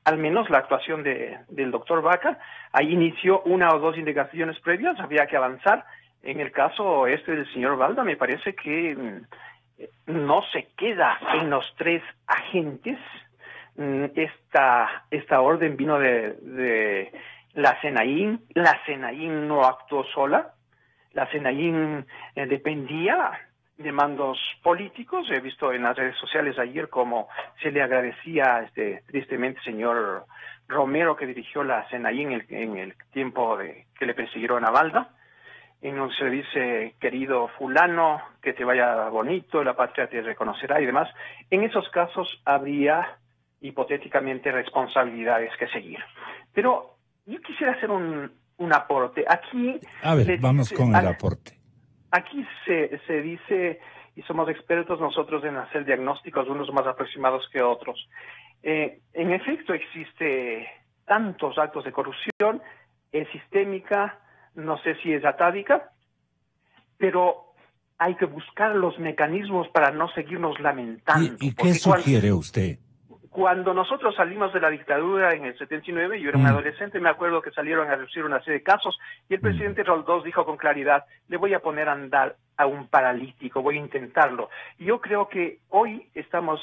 al menos la actuación del doctor Vaca, ahí inició 1 o 2 investigaciones previas, había que avanzar. En el caso del señor Balda, me parece que no se queda en los 3 agentes. Esta orden vino de la SENAIN. La SENAIN no actuó sola. La SENAIN dependía de mandos políticos. He visto en las redes sociales ayer cómo se le agradecía tristemente señor Romero, que dirigió la SENAIN en el tiempo que le persiguieron a Balda, en donde se dice: querido fulano, que te vaya bonito, la patria te reconocerá y demás. En esos casos habría hipotéticamente responsabilidades que seguir. Pero yo quisiera hacer un aporte. Aquí, a ver, vamos con el aporte. Aquí se dice, y somos expertos nosotros en hacer diagnósticos, unos más aproximados que otros. En efecto, existe tantos actos de corrupción, es sistémica, no sé si es atávica, pero hay que buscar los mecanismos para no seguirnos lamentando. ¿Y qué sugiere usted? Cuando nosotros salimos de la dictadura en el 79, yo era un adolescente, me acuerdo que salieron a reducir una serie de casos, y el presidente Roldós dijo con claridad: le voy a poner a andar a un paralítico, voy a intentarlo. Y yo creo que hoy estamos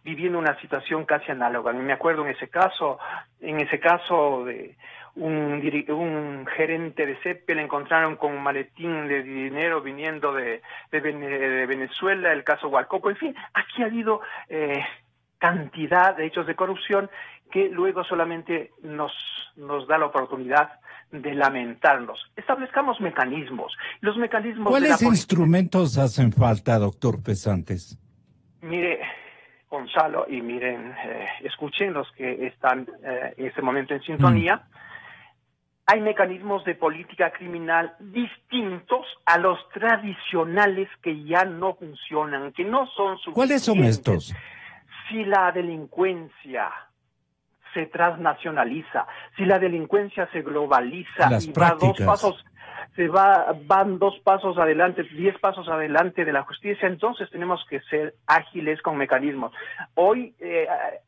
viviendo una situación casi análoga. Me acuerdo en ese caso de un gerente de CEPE, le encontraron con un maletín de dinero viniendo de Venezuela, el caso Hualcoco. En fin, aquí ha habido cantidad de hechos de corrupción que luego solamente nos da la oportunidad de lamentarnos. Establezcamos mecanismos. Los mecanismos. ¿Cuáles instrumentos hacen falta, doctor Pesantes? Mire, Gonzalo, y miren, escuchen los que están en este momento en sintonía. Hay mecanismos de política criminal distintos a los tradicionales que ya no funcionan, que no son suficientes. ¿Cuáles son estos? Si la delincuencia se transnacionaliza, si la delincuencia se globaliza las y prácticas. van 2 pasos adelante, 10 pasos adelante de la justicia, entonces tenemos que ser ágiles con mecanismos. Hoy,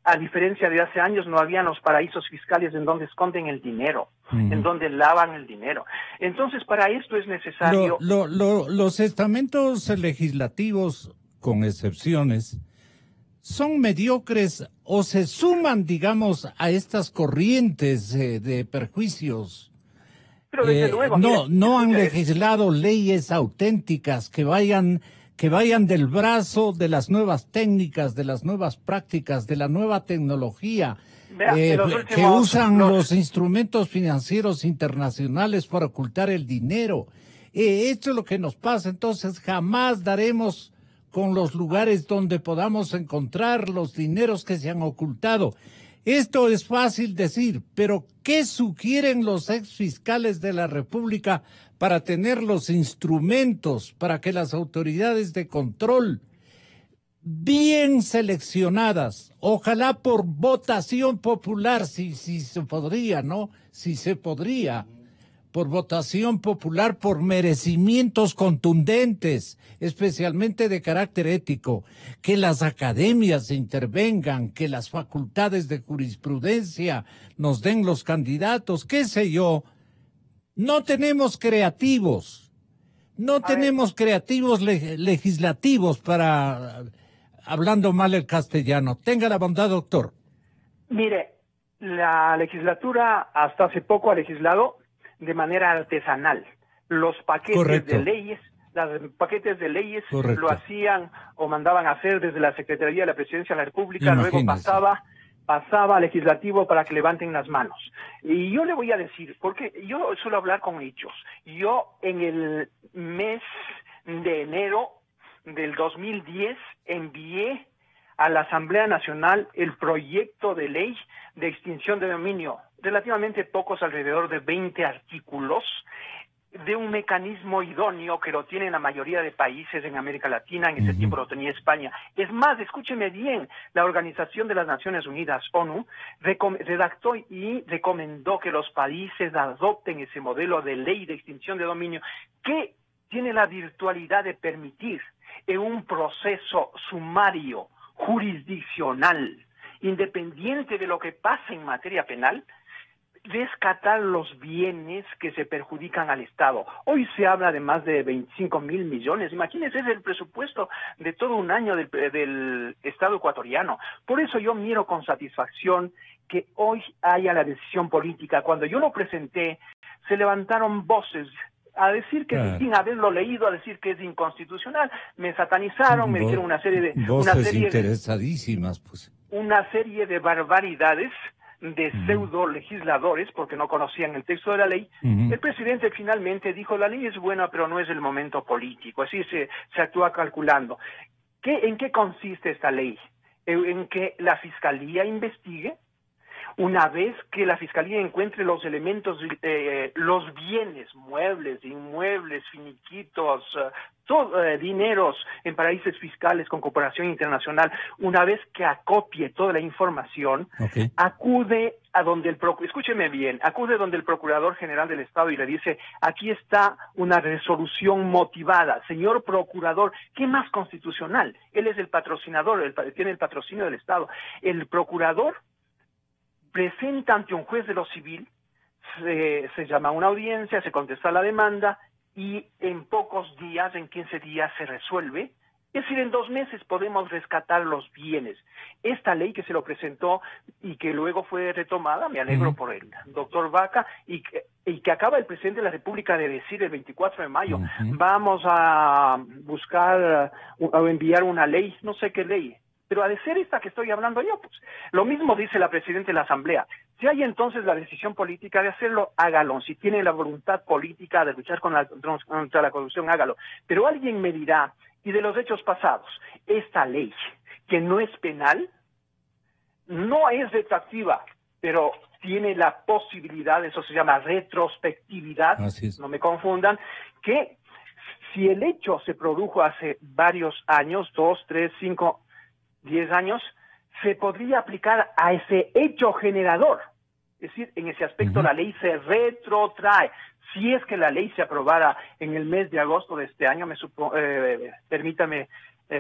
a diferencia de hace años, no habían los paraísos fiscales en donde esconden el dinero, en donde lavan el dinero. Entonces, para esto es necesario... Los estamentos legislativos, con excepciones, son mediocres o se suman, digamos, a estas corrientes de perjuicios. Pero desde luego, no han legislado leyes auténticas que vayan del brazo de las nuevas técnicas, de las nuevas prácticas, de la nueva tecnología, que usan los instrumentos financieros internacionales para ocultar el dinero. Esto es lo que nos pasa. Entonces jamás daremos con los lugares donde podamos encontrar los dineros que se han ocultado. Esto es fácil decir, pero ¿qué sugieren los exfiscales de la República para tener los instrumentos para que las autoridades de control bien seleccionadas, ojalá por votación popular, si se podría, ¿no? Si se podría, por votación popular, por merecimientos contundentes, especialmente de carácter ético, que las academias intervengan, que las facultades de jurisprudencia nos den los candidatos, qué sé yo. No tenemos creativos, legislativos para, hablando mal el castellano. Tenga la bondad, doctor. Mire, la legislatura hasta hace poco ha legislado de manera artesanal. Los paquetes de leyes, lo hacían o mandaban a hacer desde la Secretaría de la Presidencia de la República, luego pasaba al legislativo para que levanten las manos. Y yo le voy a decir, porque yo suelo hablar con hechos. Yo en el mes de enero del 2010 envié a la Asamblea Nacional el proyecto de ley de extinción de dominio, relativamente pocos, alrededor de 20 artículos, de un mecanismo idóneo que lo tienen la mayoría de países en América Latina. En ese tiempo lo tenía España. Es más, escúcheme bien, la Organización de las Naciones Unidas, ONU, redactó y recomendó que los países adopten ese modelo de ley de extinción de dominio que tiene la virtualidad de permitir en un proceso sumario, jurisdiccional, independiente de lo que pase en materia penal, rescatar los bienes que se perjudican al Estado. Hoy se habla de más de 25.000 millones. Imagínense, es el presupuesto de todo un año del Estado ecuatoriano. Por eso yo miro con satisfacción que hoy haya la decisión política. Cuando yo lo presenté, se levantaron voces a decir que sin haberlo leído, a decir que es inconstitucional. Me satanizaron, me dijeron una serie interesadísimas, pues. Una serie de barbaridades de pseudo legisladores, porque no conocían el texto de la ley. El presidente finalmente dijo, la ley es buena, pero no es el momento político. Así se actúa calculando. ¿En qué consiste esta ley? En que la Fiscalía investigue. Una vez que la Fiscalía encuentre los elementos, los bienes, muebles, inmuebles, finiquitos, dineros en paraísos fiscales con cooperación internacional, una vez que acopie toda la información, acude a donde escúcheme bien, acude donde el Procurador General del Estado y le dice, aquí está una resolución motivada. Señor Procurador, ¿qué más constitucional? Él es el patrocinador, tiene el patrocinio del Estado. El Procurador presenta ante un juez de lo civil, se llama a una audiencia, se contesta la demanda y en pocos días, en 15 días se resuelve. Es decir, en 2 meses podemos rescatar los bienes. Esta ley que se lo presentó y que luego fue retomada, me alegro por el doctor Vaca, y que acaba el presidente de la República de decir el 24 de mayo, vamos a buscar o enviar una ley, no sé qué ley, pero ha de ser esta que estoy hablando yo, pues. Lo mismo dice la presidenta de la Asamblea. Si hay entonces la decisión política de hacerlo, hágalo. Si tiene la voluntad política de luchar contra la corrupción, hágalo. Pero alguien me dirá, y de los hechos pasados, esta ley, que no es penal, no es retroactiva, pero tiene la posibilidad, eso se llama retrospectividad, no me confundan, que si el hecho se produjo hace varios años, 2, 3, 5, 10 años, se podría aplicar a ese hecho generador. Es decir, en ese aspecto la ley se retrotrae. Si es que la ley se aprobara en el mes de agosto de este año, permítame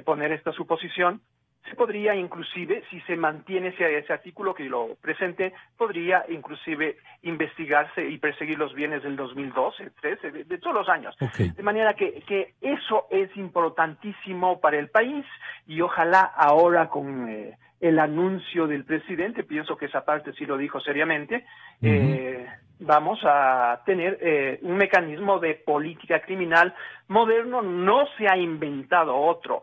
poner esta suposición, se podría inclusive, si se mantiene ese artículo que lo presente, podría inclusive investigarse y perseguir los bienes del 2012, el 13, de todos los años. De manera que eso es importantísimo para el país y ojalá ahora con el anuncio del presidente, pienso que esa parte sí lo dijo seriamente, vamos a tener un mecanismo de política criminal moderno, no se ha inventado otro.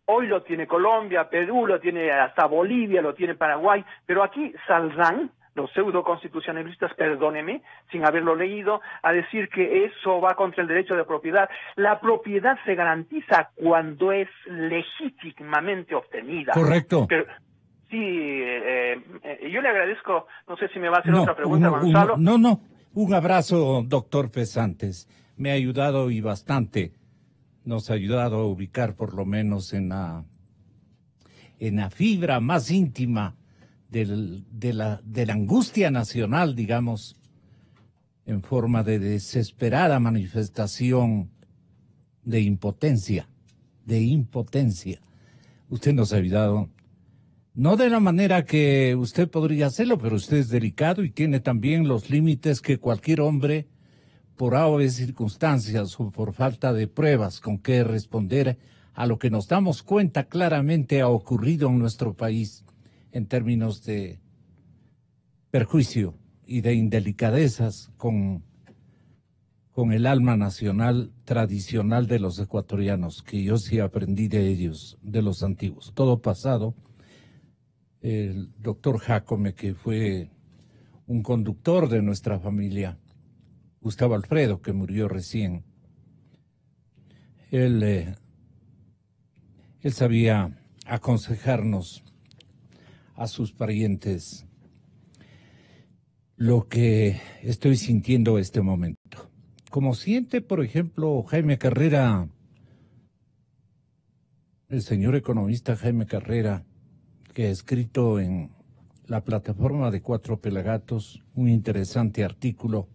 Hoy lo tiene Colombia, Perú, lo tiene hasta Bolivia, lo tiene Paraguay, pero aquí saldrán los pseudoconstitucionalistas, perdóneme, sin haberlo leído, a decir que eso va contra el derecho de propiedad. La propiedad se garantiza cuando es legítimamente obtenida. Correcto. Pero, sí, yo le agradezco, no sé si me va a hacer otra pregunta, Gonzalo. No, un abrazo, doctor Pesantes. Me ha ayudado y bastante. Nos ha ayudado a ubicar por lo menos en la fibra más íntima de la angustia nacional, digamos, en forma de desesperada manifestación de impotencia. Usted nos ha ayudado, no de la manera que usted podría hacerlo, pero usted es delicado y tiene también los límites que cualquier hombre, por aves circunstancias o por falta de pruebas con que responder a lo que nos damos cuenta claramente ha ocurrido en nuestro país en términos de perjuicio y de indelicadezas con el alma nacional tradicional de los ecuatorianos, que yo sí aprendí de ellos, de los antiguos. Todo pasado, el doctor Jacome, que fue un conductor de nuestra familia, Gustavo Alfredo, que murió recién, él sabía aconsejarnos a sus parientes lo que estoy sintiendo este momento. Como siente, por ejemplo, Jaime Carrera, el señor economista Jaime Carrera, que ha escrito en la plataforma de Cuatro Pelagatos un interesante artículo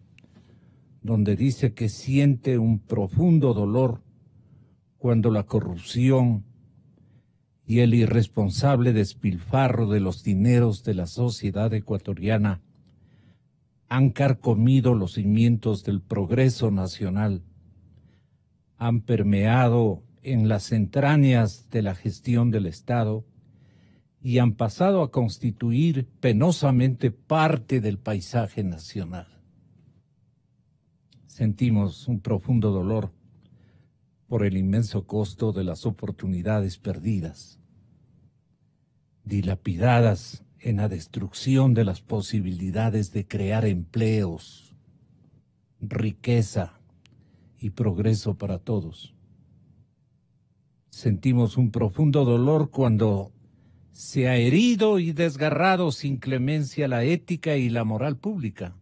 donde dice que siente un profundo dolor cuando la corrupción y el irresponsable despilfarro de los dineros de la sociedad ecuatoriana han carcomido los cimientos del progreso nacional, han permeado en las entrañas de la gestión del Estado y han pasado a constituir penosamente parte del paisaje nacional. Sentimos un profundo dolor por el inmenso costo de las oportunidades perdidas, dilapidadas en la destrucción de las posibilidades de crear empleos, riqueza y progreso para todos. Sentimos un profundo dolor cuando se ha herido y desgarrado sin clemencia la ética y la moral pública.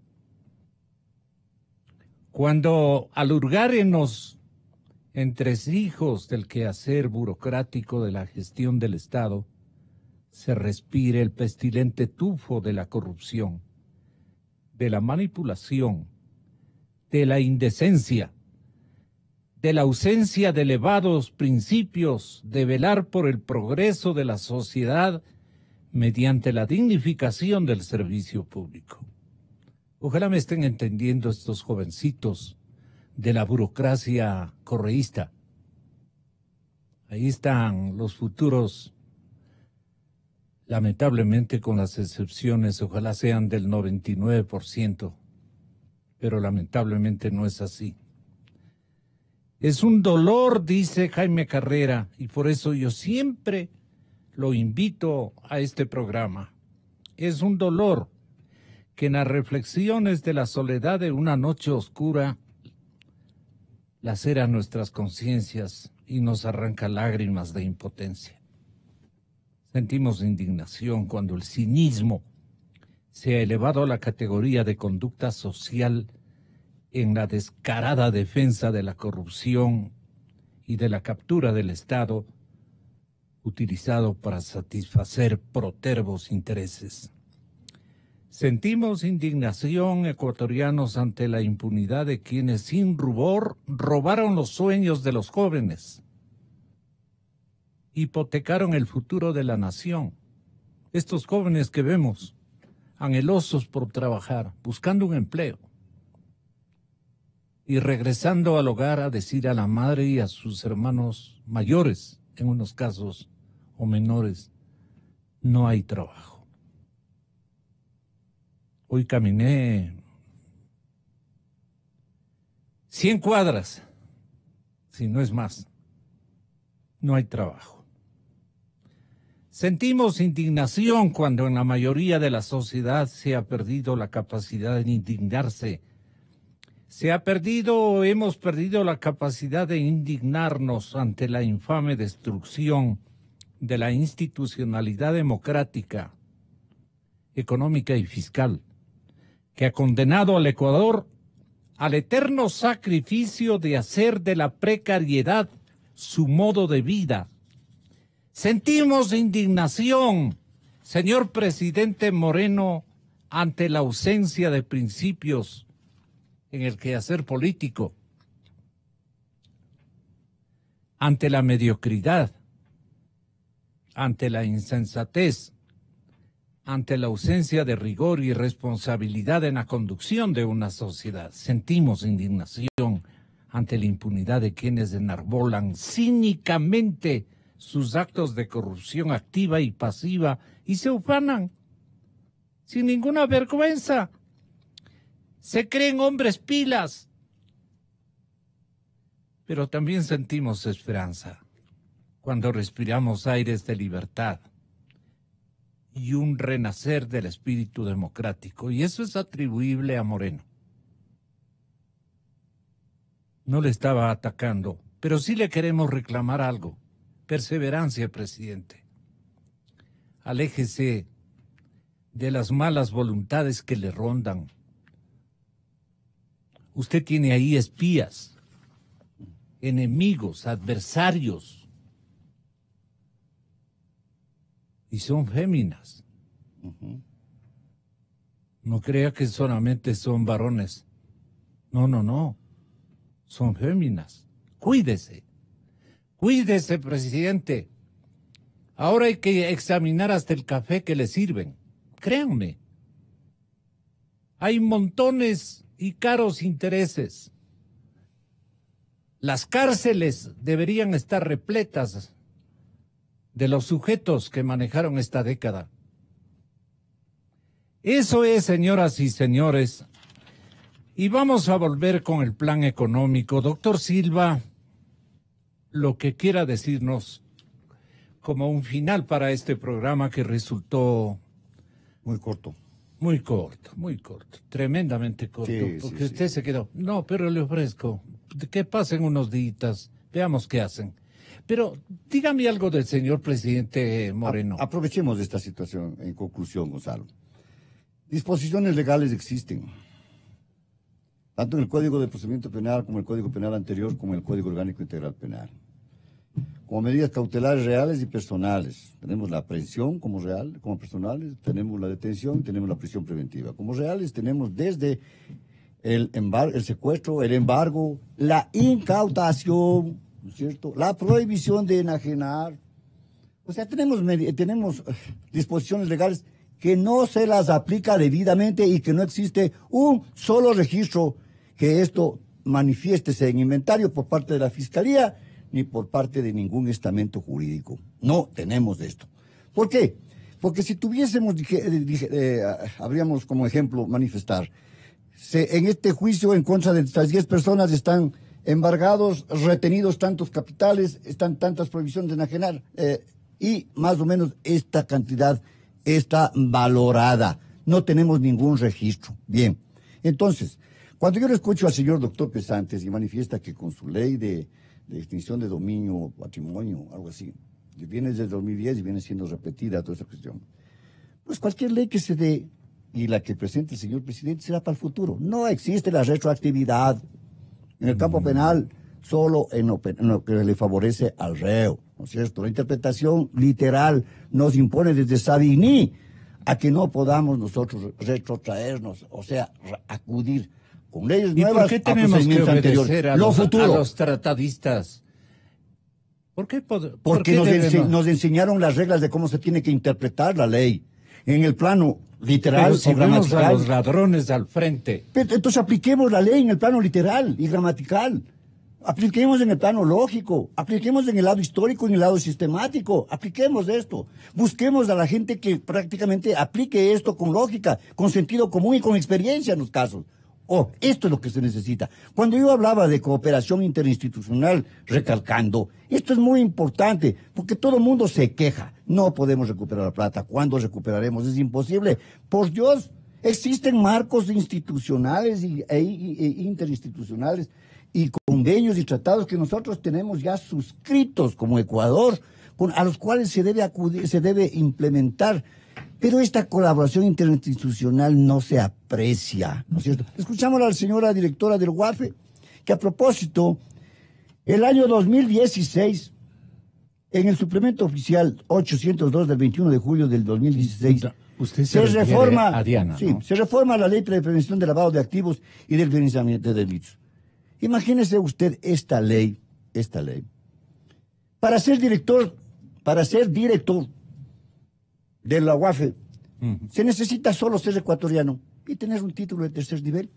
Cuando al hurgar en los entresijos del quehacer burocrático de la gestión del Estado, se respire el pestilente tufo de la corrupción, de la manipulación, de la indecencia, de la ausencia de elevados principios de velar por el progreso de la sociedad mediante la dignificación del servicio público. Ojalá me estén entendiendo estos jovencitos de la burocracia correísta. Ahí están los futuros, lamentablemente con las excepciones, ojalá sean del 99%, pero lamentablemente no es así. Es un dolor, dice Jaime Carrera, y por eso yo siempre lo invito a este programa. Es un dolor que en las reflexiones de la soledad de una noche oscura lacera nuestras conciencias y nos arranca lágrimas de impotencia. Sentimos indignación cuando el cinismo se ha elevado a la categoría de conducta social en la descarada defensa de la corrupción y de la captura del Estado, utilizado para satisfacer protervos intereses. Sentimos indignación, ecuatorianos, ante la impunidad de quienes sin rubor robaron los sueños de los jóvenes, hipotecaron el futuro de la nación. Estos jóvenes que vemos, anhelosos por trabajar, buscando un empleo, y regresando al hogar a decir a la madre y a sus hermanos mayores, en unos casos, o menores, no hay trabajo. Hoy caminé 100 cuadras, si no es más. No hay trabajo. Sentimos indignación cuando en la mayoría de la sociedad se ha perdido la capacidad de indignarse. Se ha perdido o hemos perdido la capacidad de indignarnos ante la infame destrucción de la institucionalidad democrática, económica y fiscal, que ha condenado al Ecuador al eterno sacrificio de hacer de la precariedad su modo de vida. Sentimos indignación, señor presidente Moreno, ante la ausencia de principios en el quehacer político, ante la mediocridad, ante la insensatez, ante la ausencia de rigor y responsabilidad en la conducción de una sociedad. Sentimos indignación ante la impunidad de quienes enarbolan cínicamente sus actos de corrupción activa y pasiva y se ufanan sin ninguna vergüenza. Se creen hombres pilas. Pero también sentimos esperanza cuando respiramos aires de libertad y un renacer del espíritu democrático. Y eso es atribuible a Moreno. No le estaba atacando, pero sí le queremos reclamar algo. Perseverancia, presidente. Aléjese de las malas voluntades que le rondan. Usted tiene ahí espías, enemigos, adversarios. Y son féminas. No crea que solamente son varones. No. Son féminas. Cuídese. Cuídese, presidente. Ahora hay que examinar hasta el café que le sirven. Créanme. Hay montones y caros intereses. Las cárceles deberían estar repletas de los sujetos que manejaron esta década. Eso es, señoras y señores. Y vamos a volver con el plan económico. Doctor Silva, lo que quiera decirnos como un final para este programa que resultó muy corto. Muy corto, tremendamente corto, porque usted se quedó. No, pero le ofrezco que pasen unos días, veamos qué hacen. Pero dígame algo del señor presidente Moreno. Aprovechemos esta situación en conclusión, Gonzalo. Disposiciones legales existen, tanto en el Código de Procedimiento Penal como el Código Penal anterior, como el Código Orgánico Integral Penal. Como medidas cautelares reales y personales. Tenemos la aprehensión como real, como personales, tenemos la detención, tenemos la prisión preventiva. Como reales tenemos desde el secuestro, el embargo, la incautación, ¿no es cierto?, la prohibición de enajenar. O sea, tenemos disposiciones legales que no se las aplica debidamente y que no existe un solo registro que esto manifiéstese en inventario por parte de la Fiscalía ni por parte de ningún estamento jurídico. No tenemos esto. ¿Por qué? Porque si tuviésemos, habríamos como ejemplo manifestar, en este juicio en contra de estas 10 personas están embargados, retenidos tantos capitales, están tantas prohibiciones de enajenar, y más o menos esta cantidad está valorada. No tenemos ningún registro. Bien, entonces, cuando yo le escucho al señor doctor Pesantes y manifiesta que con su ley de extinción de dominio, patrimonio, algo así, que viene desde el 2010 y viene siendo repetida toda esta cuestión, pues cualquier ley que se dé y la que presente el señor presidente será para el futuro. No existe la retroactividad en el campo penal, solo en lo que le favorece al reo, ¿no es cierto? La interpretación literal nos impone desde Savigny a que no podamos nosotros retrotraernos, o sea, acudir con leyes nuevas. ¿Por qué tenemos que obedecer a los tratadistas? Porque nos enseñaron las reglas de cómo se tiene que interpretar la ley en el plano literal. Pero si vemos a los ladrones al frente. Pero entonces apliquemos la ley en el plano literal y gramatical. Apliquemos en el plano lógico, apliquemos en el lado histórico, en el lado sistemático, apliquemos esto. Busquemos a la gente que prácticamente aplique esto con lógica, con sentido común y con experiencia en los casos. Esto es lo que se necesita. Cuando yo hablaba de cooperación interinstitucional, recalcando, esto es muy importante, porque todo el mundo se queja. No podemos recuperar la plata. ¿Cuándo recuperaremos? Es imposible. Por Dios, existen marcos institucionales e interinstitucionales y convenios y tratados que nosotros tenemos ya suscritos como Ecuador, a los cuales se debe acudir, se debe implementar. Pero esta colaboración interinstitucional no se aprecia, ¿no es cierto? Escuchamos a la señora directora del UAFE, que a propósito, el año 2016, en el suplemento oficial 802 del 21 de julio del 2016, usted se reforma, a Diana, sí, ¿no? se reforma la ley de prevención del lavado de activos y del financiamiento de delitos. Imagínese usted esta ley, para ser director de la UAFE, se necesita solo ser ecuatoriano y tener un título de tercer nivel.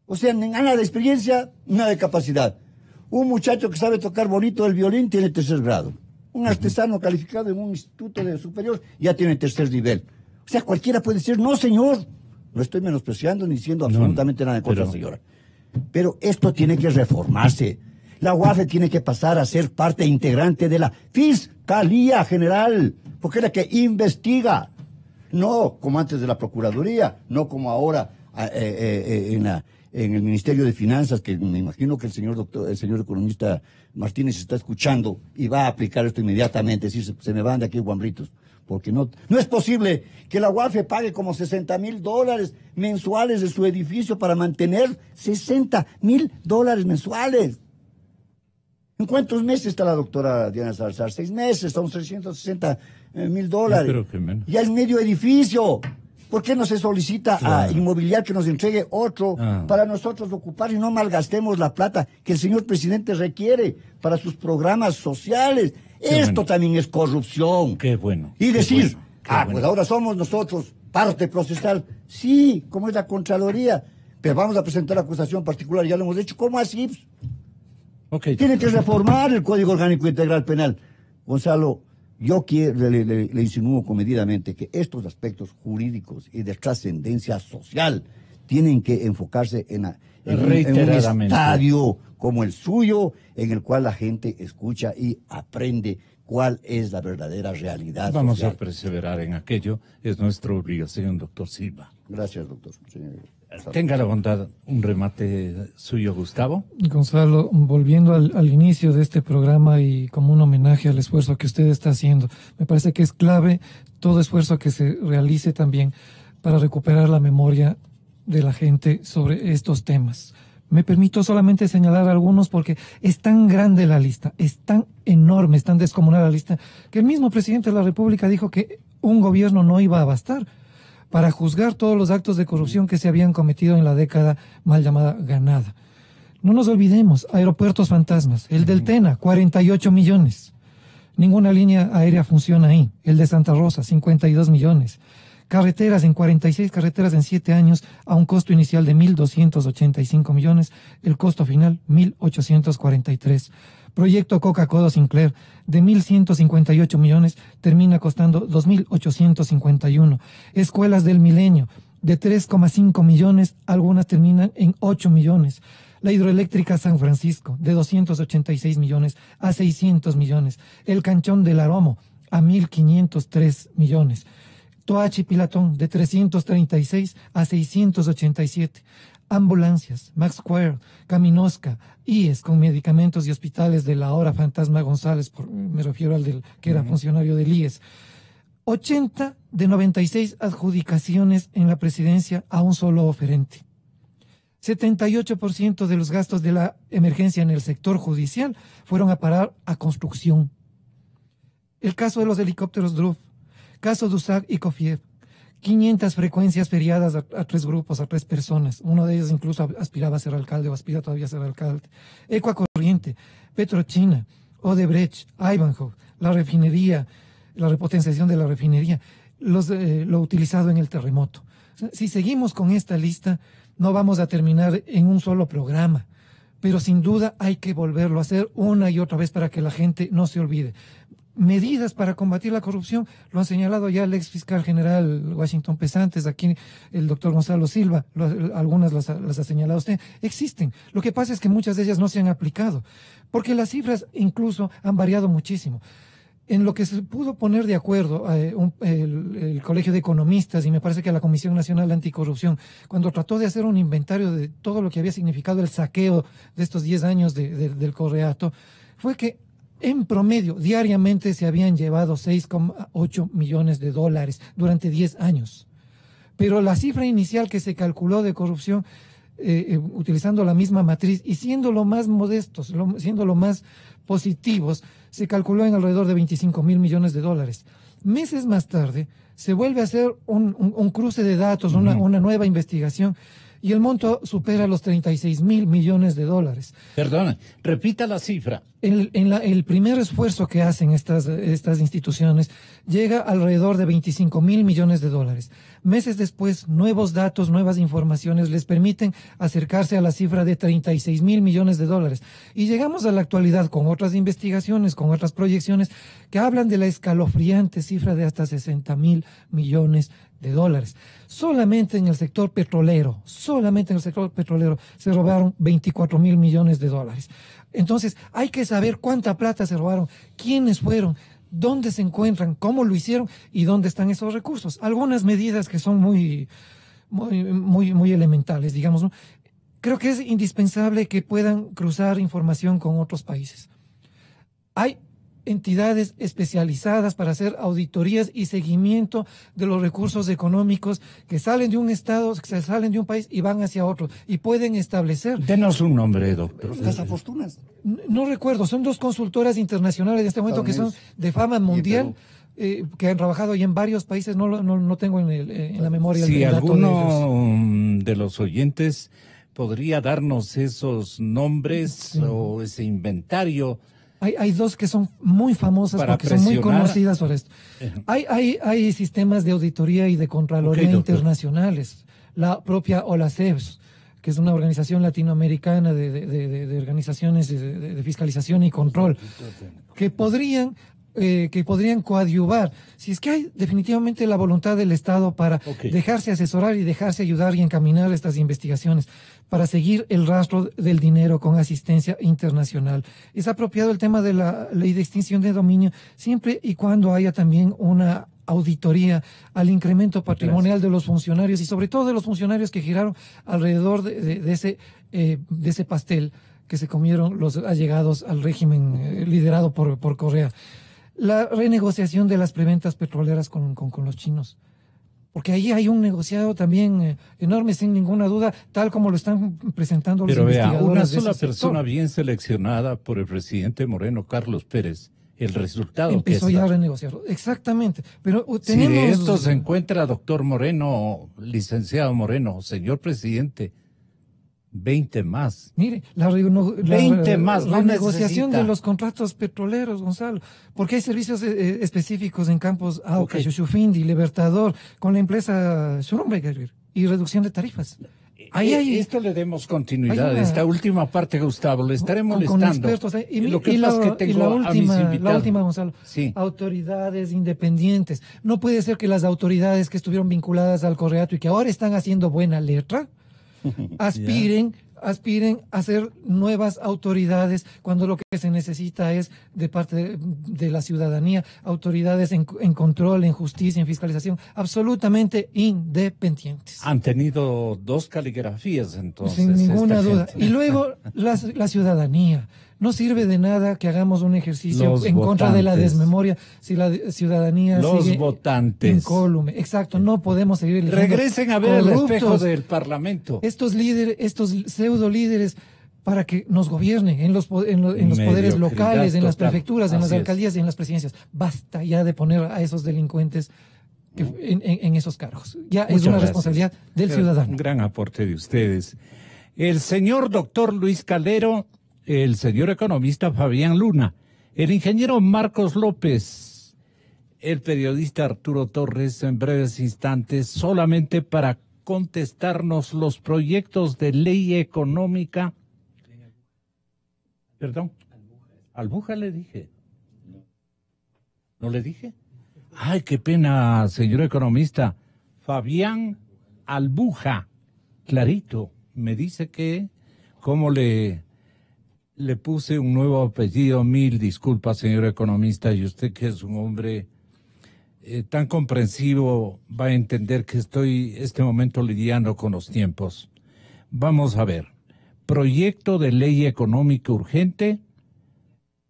O sea, nada de experiencia, nada de capacidad. Un muchacho que sabe tocar bonito el violín tiene tercer grado. Un artesano calificado en un instituto de superior ya tiene tercer nivel. O sea, cualquiera puede ser. No, señor. No estoy menospreciando ni diciendo absolutamente nada en contra, señora. Pero esto tiene que reformarse. La UAFE tiene que pasar a ser parte integrante de la Fiscalía General, porque es la que investiga. No como antes de la Procuraduría, no como ahora en el Ministerio de Finanzas, que me imagino que el señor economista Martínez está escuchando y va a aplicar esto inmediatamente, es decir, se me van de aquí guambritos. Porque no es posible que la UAFE pague como $60,000 mensuales de su edificio para mantener $60,000 mensuales. ¿En cuántos meses está la doctora Diana Salazar? 6 meses, son $360,000. Ya es medio edificio. ¿Por qué no se solicita a Inmobiliar que nos entregue otro para nosotros ocupar y no malgastemos la plata que el señor presidente requiere para sus programas sociales? Esto también es corrupción. Qué bueno. Y decir, pues ahora somos nosotros parte procesal. Sí, como es la Contraloría, pero vamos a presentar acusación particular, ya lo hemos hecho. ¿Cómo así? Tiene que reformar el Código Orgánico Integral Penal. Gonzalo, yo le insinúo comedidamente que estos aspectos jurídicos y de trascendencia social tienen que enfocarse en un estadio como el suyo, en el cual la gente escucha y aprende cuál es la verdadera realidad Vamos social. a perseverar en aquello, es nuestra obligación, doctor Silva. Gracias, doctor. Tenga la bondad, un remate suyo, Gustavo. Gonzalo, volviendo al inicio de este programa y como un homenaje al esfuerzo que usted está haciendo, me parece que es clave todo esfuerzo que se realice también para recuperar la memoria de la gente sobre estos temas. Me permito solamente señalar algunos porque es tan grande la lista, es tan enorme, es tan descomunal la lista, que el mismo presidente de la República dijo que un gobierno no iba a bastar para juzgar todos los actos de corrupción que se habían cometido en la década mal llamada ganada. No nos olvidemos, aeropuertos fantasmas, el del Tena, 48 millones. Ninguna línea aérea funciona ahí. El de Santa Rosa, 52 millones. Carreteras en 46 carreteras en 7 años a un costo inicial de 1.285 millones, el costo final 1.843. Proyecto Coca-Cola Sinclair de 1.158 millones termina costando 2.851. Escuelas del Milenio de 3,5 millones, algunas terminan en 8 millones. La hidroeléctrica San Francisco de 286 millones a 600 millones. El Canchón del Aromo a 1.503 millones. Toachi Pilatón de 336 a 687. Ambulancias, Max Square, Caminosca, IES con medicamentos y hospitales de la hora Fantasma González, me refiero al que era funcionario del IES. 80 de 96 adjudicaciones en la presidencia a un solo oferente. 78% de los gastos de la emergencia en el sector judicial fueron a parar a construcción. El caso de los helicópteros DRUF, caso de USAC y COFIEP, 500 frecuencias feriadas a 3 grupos, a 3 personas. Uno de ellos incluso aspiraba a ser alcalde o aspira todavía a ser alcalde. Ecuacorriente, Petrochina, Odebrecht, Ivanhoe, la refinería, la repotenciación de la refinería, lo utilizado en el terremoto. Si seguimos con esta lista, no vamos a terminar en un solo programa, pero sin duda hay que volverlo a hacer una y otra vez para que la gente no se olvide. medidas para combatir la corrupción, lo han señalado ya el ex fiscal general Washington Pesantes, aquí el doctor Gonzalo Silva, algunas las ha señalado usted, existen. Lo que pasa es que muchas de ellas no se han aplicado, porque las cifras incluso han variado muchísimo. En lo que se pudo poner de acuerdo el Colegio de Economistas y me parece que la Comisión Nacional Anticorrupción, cuando trató de hacer un inventario de todo lo que había significado el saqueo de estos 10 años del Correato, fue que en promedio, diariamente se habían llevado 6,8 millones de dólares durante 10 años. Pero la cifra inicial que se calculó de corrupción, utilizando la misma matriz y siendo lo más modestos, siendo lo más positivos, se calculó en alrededor de 25.000 millones de dólares. Meses más tarde, se vuelve a hacer un cruce de datos, una nueva investigación, y el monto supera los 36.000 millones de dólares. Perdona, repita la cifra. El primer esfuerzo que hacen estas instituciones llega alrededor de 25.000 millones de dólares. Meses después, nuevos datos, nuevas informaciones les permiten acercarse a la cifra de 36.000 millones de dólares. Y llegamos a la actualidad con otras investigaciones, con otras proyecciones que hablan de la escalofriante cifra de hasta 60.000 millones de dólares. Solamente en el sector petrolero se robaron 24.000 millones de dólares. Entonces, hay que saber cuánta plata se robaron, quiénes fueron, dónde se encuentran, cómo lo hicieron y dónde están esos recursos. Algunas medidas que son muy elementales, digamos, ¿no? Creo que es indispensable que puedan cruzar información con otros países. Hay entidades especializadas para hacer auditorías y seguimiento de los recursos económicos que salen de un estado, que salen de un país y van hacia otro y pueden establecer. Denos un nombre, doctor. Las fortunas. No recuerdo, son dos consultoras internacionales en este momento que son de fama mundial, que han trabajado ya en varios países, no tengo en la memoria. Si el dato alguno de los oyentes podría darnos esos nombres o ese inventario. Hay dos que son muy famosas porque son muy conocidas sobre esto. Hay sistemas de auditoría y de contraloría internacionales. La propia OLACEBS, que es una organización latinoamericana de organizaciones de fiscalización y control, que podrían coadyuvar, si es que hay definitivamente la voluntad del Estado para dejarse asesorar y dejarse ayudar y encaminar estas investigaciones, para seguir el rastro del dinero con asistencia internacional. Es apropiado el tema de la ley de extinción de dominio, siempre y cuando haya también una auditoría al incremento patrimonial de los funcionarios y sobre todo de los funcionarios que giraron alrededor de ese pastel que se comieron los allegados al régimen liderado por Correa. La renegociación de las preventas petroleras con los chinos. Porque ahí hay un negociado también enorme, sin ninguna duda, tal como lo están presentando los investigadores. Pero vea, una sola persona bien seleccionada por el presidente Moreno, Carlos Pérez, el resultado empezó ya a renegociarlo. Exactamente. Pero tenemos... Si de esto se encuentra, doctor Moreno, licenciado Moreno, señor presidente, 20 más. Mire, la negociación de los contratos petroleros, Gonzalo, porque hay servicios específicos en campos Auca, Xuxufindi, Libertador, con la empresa Schrumberger y reducción de tarifas. Esto le demos continuidad. Esta última parte, Gustavo, le estaré molestando. Con expertos. La última, Gonzalo. Sí. Autoridades independientes. No puede ser que las autoridades que estuvieron vinculadas al Correato y que ahora están haciendo buena letra aspiren a ser nuevas autoridades cuando lo que se necesita es de parte de la ciudadanía, autoridades en control, en justicia, en fiscalización, absolutamente independientes. Han tenido dos caligrafías entonces. Sin ninguna duda. Y luego la ciudadanía. No sirve de nada que hagamos un ejercicio contra de la desmemoria si la ciudadanía sigue incólume. Exacto, no podemos seguir eligiendo. Regresen a ver el espejo del Parlamento. Estos líderes, estos pseudo líderes, para que nos gobiernen en los poderes locales, en las prefecturas, en las alcaldías y en las presidencias. Basta ya de poner a esos delincuentes en esos cargos. Ya es una responsabilidad del ciudadano. Un gran aporte de ustedes. El señor doctor Luis Calero, el señor economista Fabián Luna, el ingeniero Marcos López, el periodista Arturo Torres, en breves instantes, solamente para contestarnos los proyectos de ley económica. Perdón, Albuja le dije. ¿No le dije? Ay, qué pena, señor economista. Fabián Albuja, clarito, me dice que, ¿cómo le puse un nuevo apellido? Mil disculpas, señor economista, y usted que es un hombre tan comprensivo va a entender que estoy este momento lidiando con los tiempos. Vamos a ver, proyecto de ley económica urgente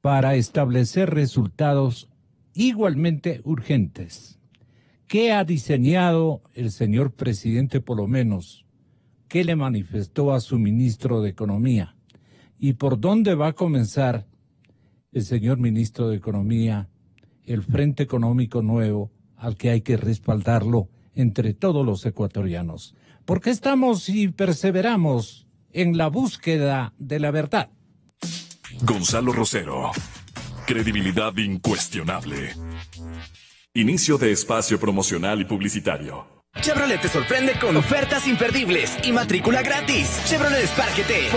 para establecer resultados igualmente urgentes. ¿Qué ha diseñado el señor presidente, por lo menos? ¿Qué le manifestó a su ministro de Economía? ¿Y por dónde va a comenzar el señor ministro de Economía el frente económico nuevo al que hay que respaldarlo entre todos los ecuatorianos? Porque estamos y perseveramos en la búsqueda de la verdad. Gonzalo Rosero. Credibilidad incuestionable. Inicio de espacio promocional y publicitario. Chevrolet te sorprende con ofertas imperdibles y matrícula gratis. Chevrolet Spark GT.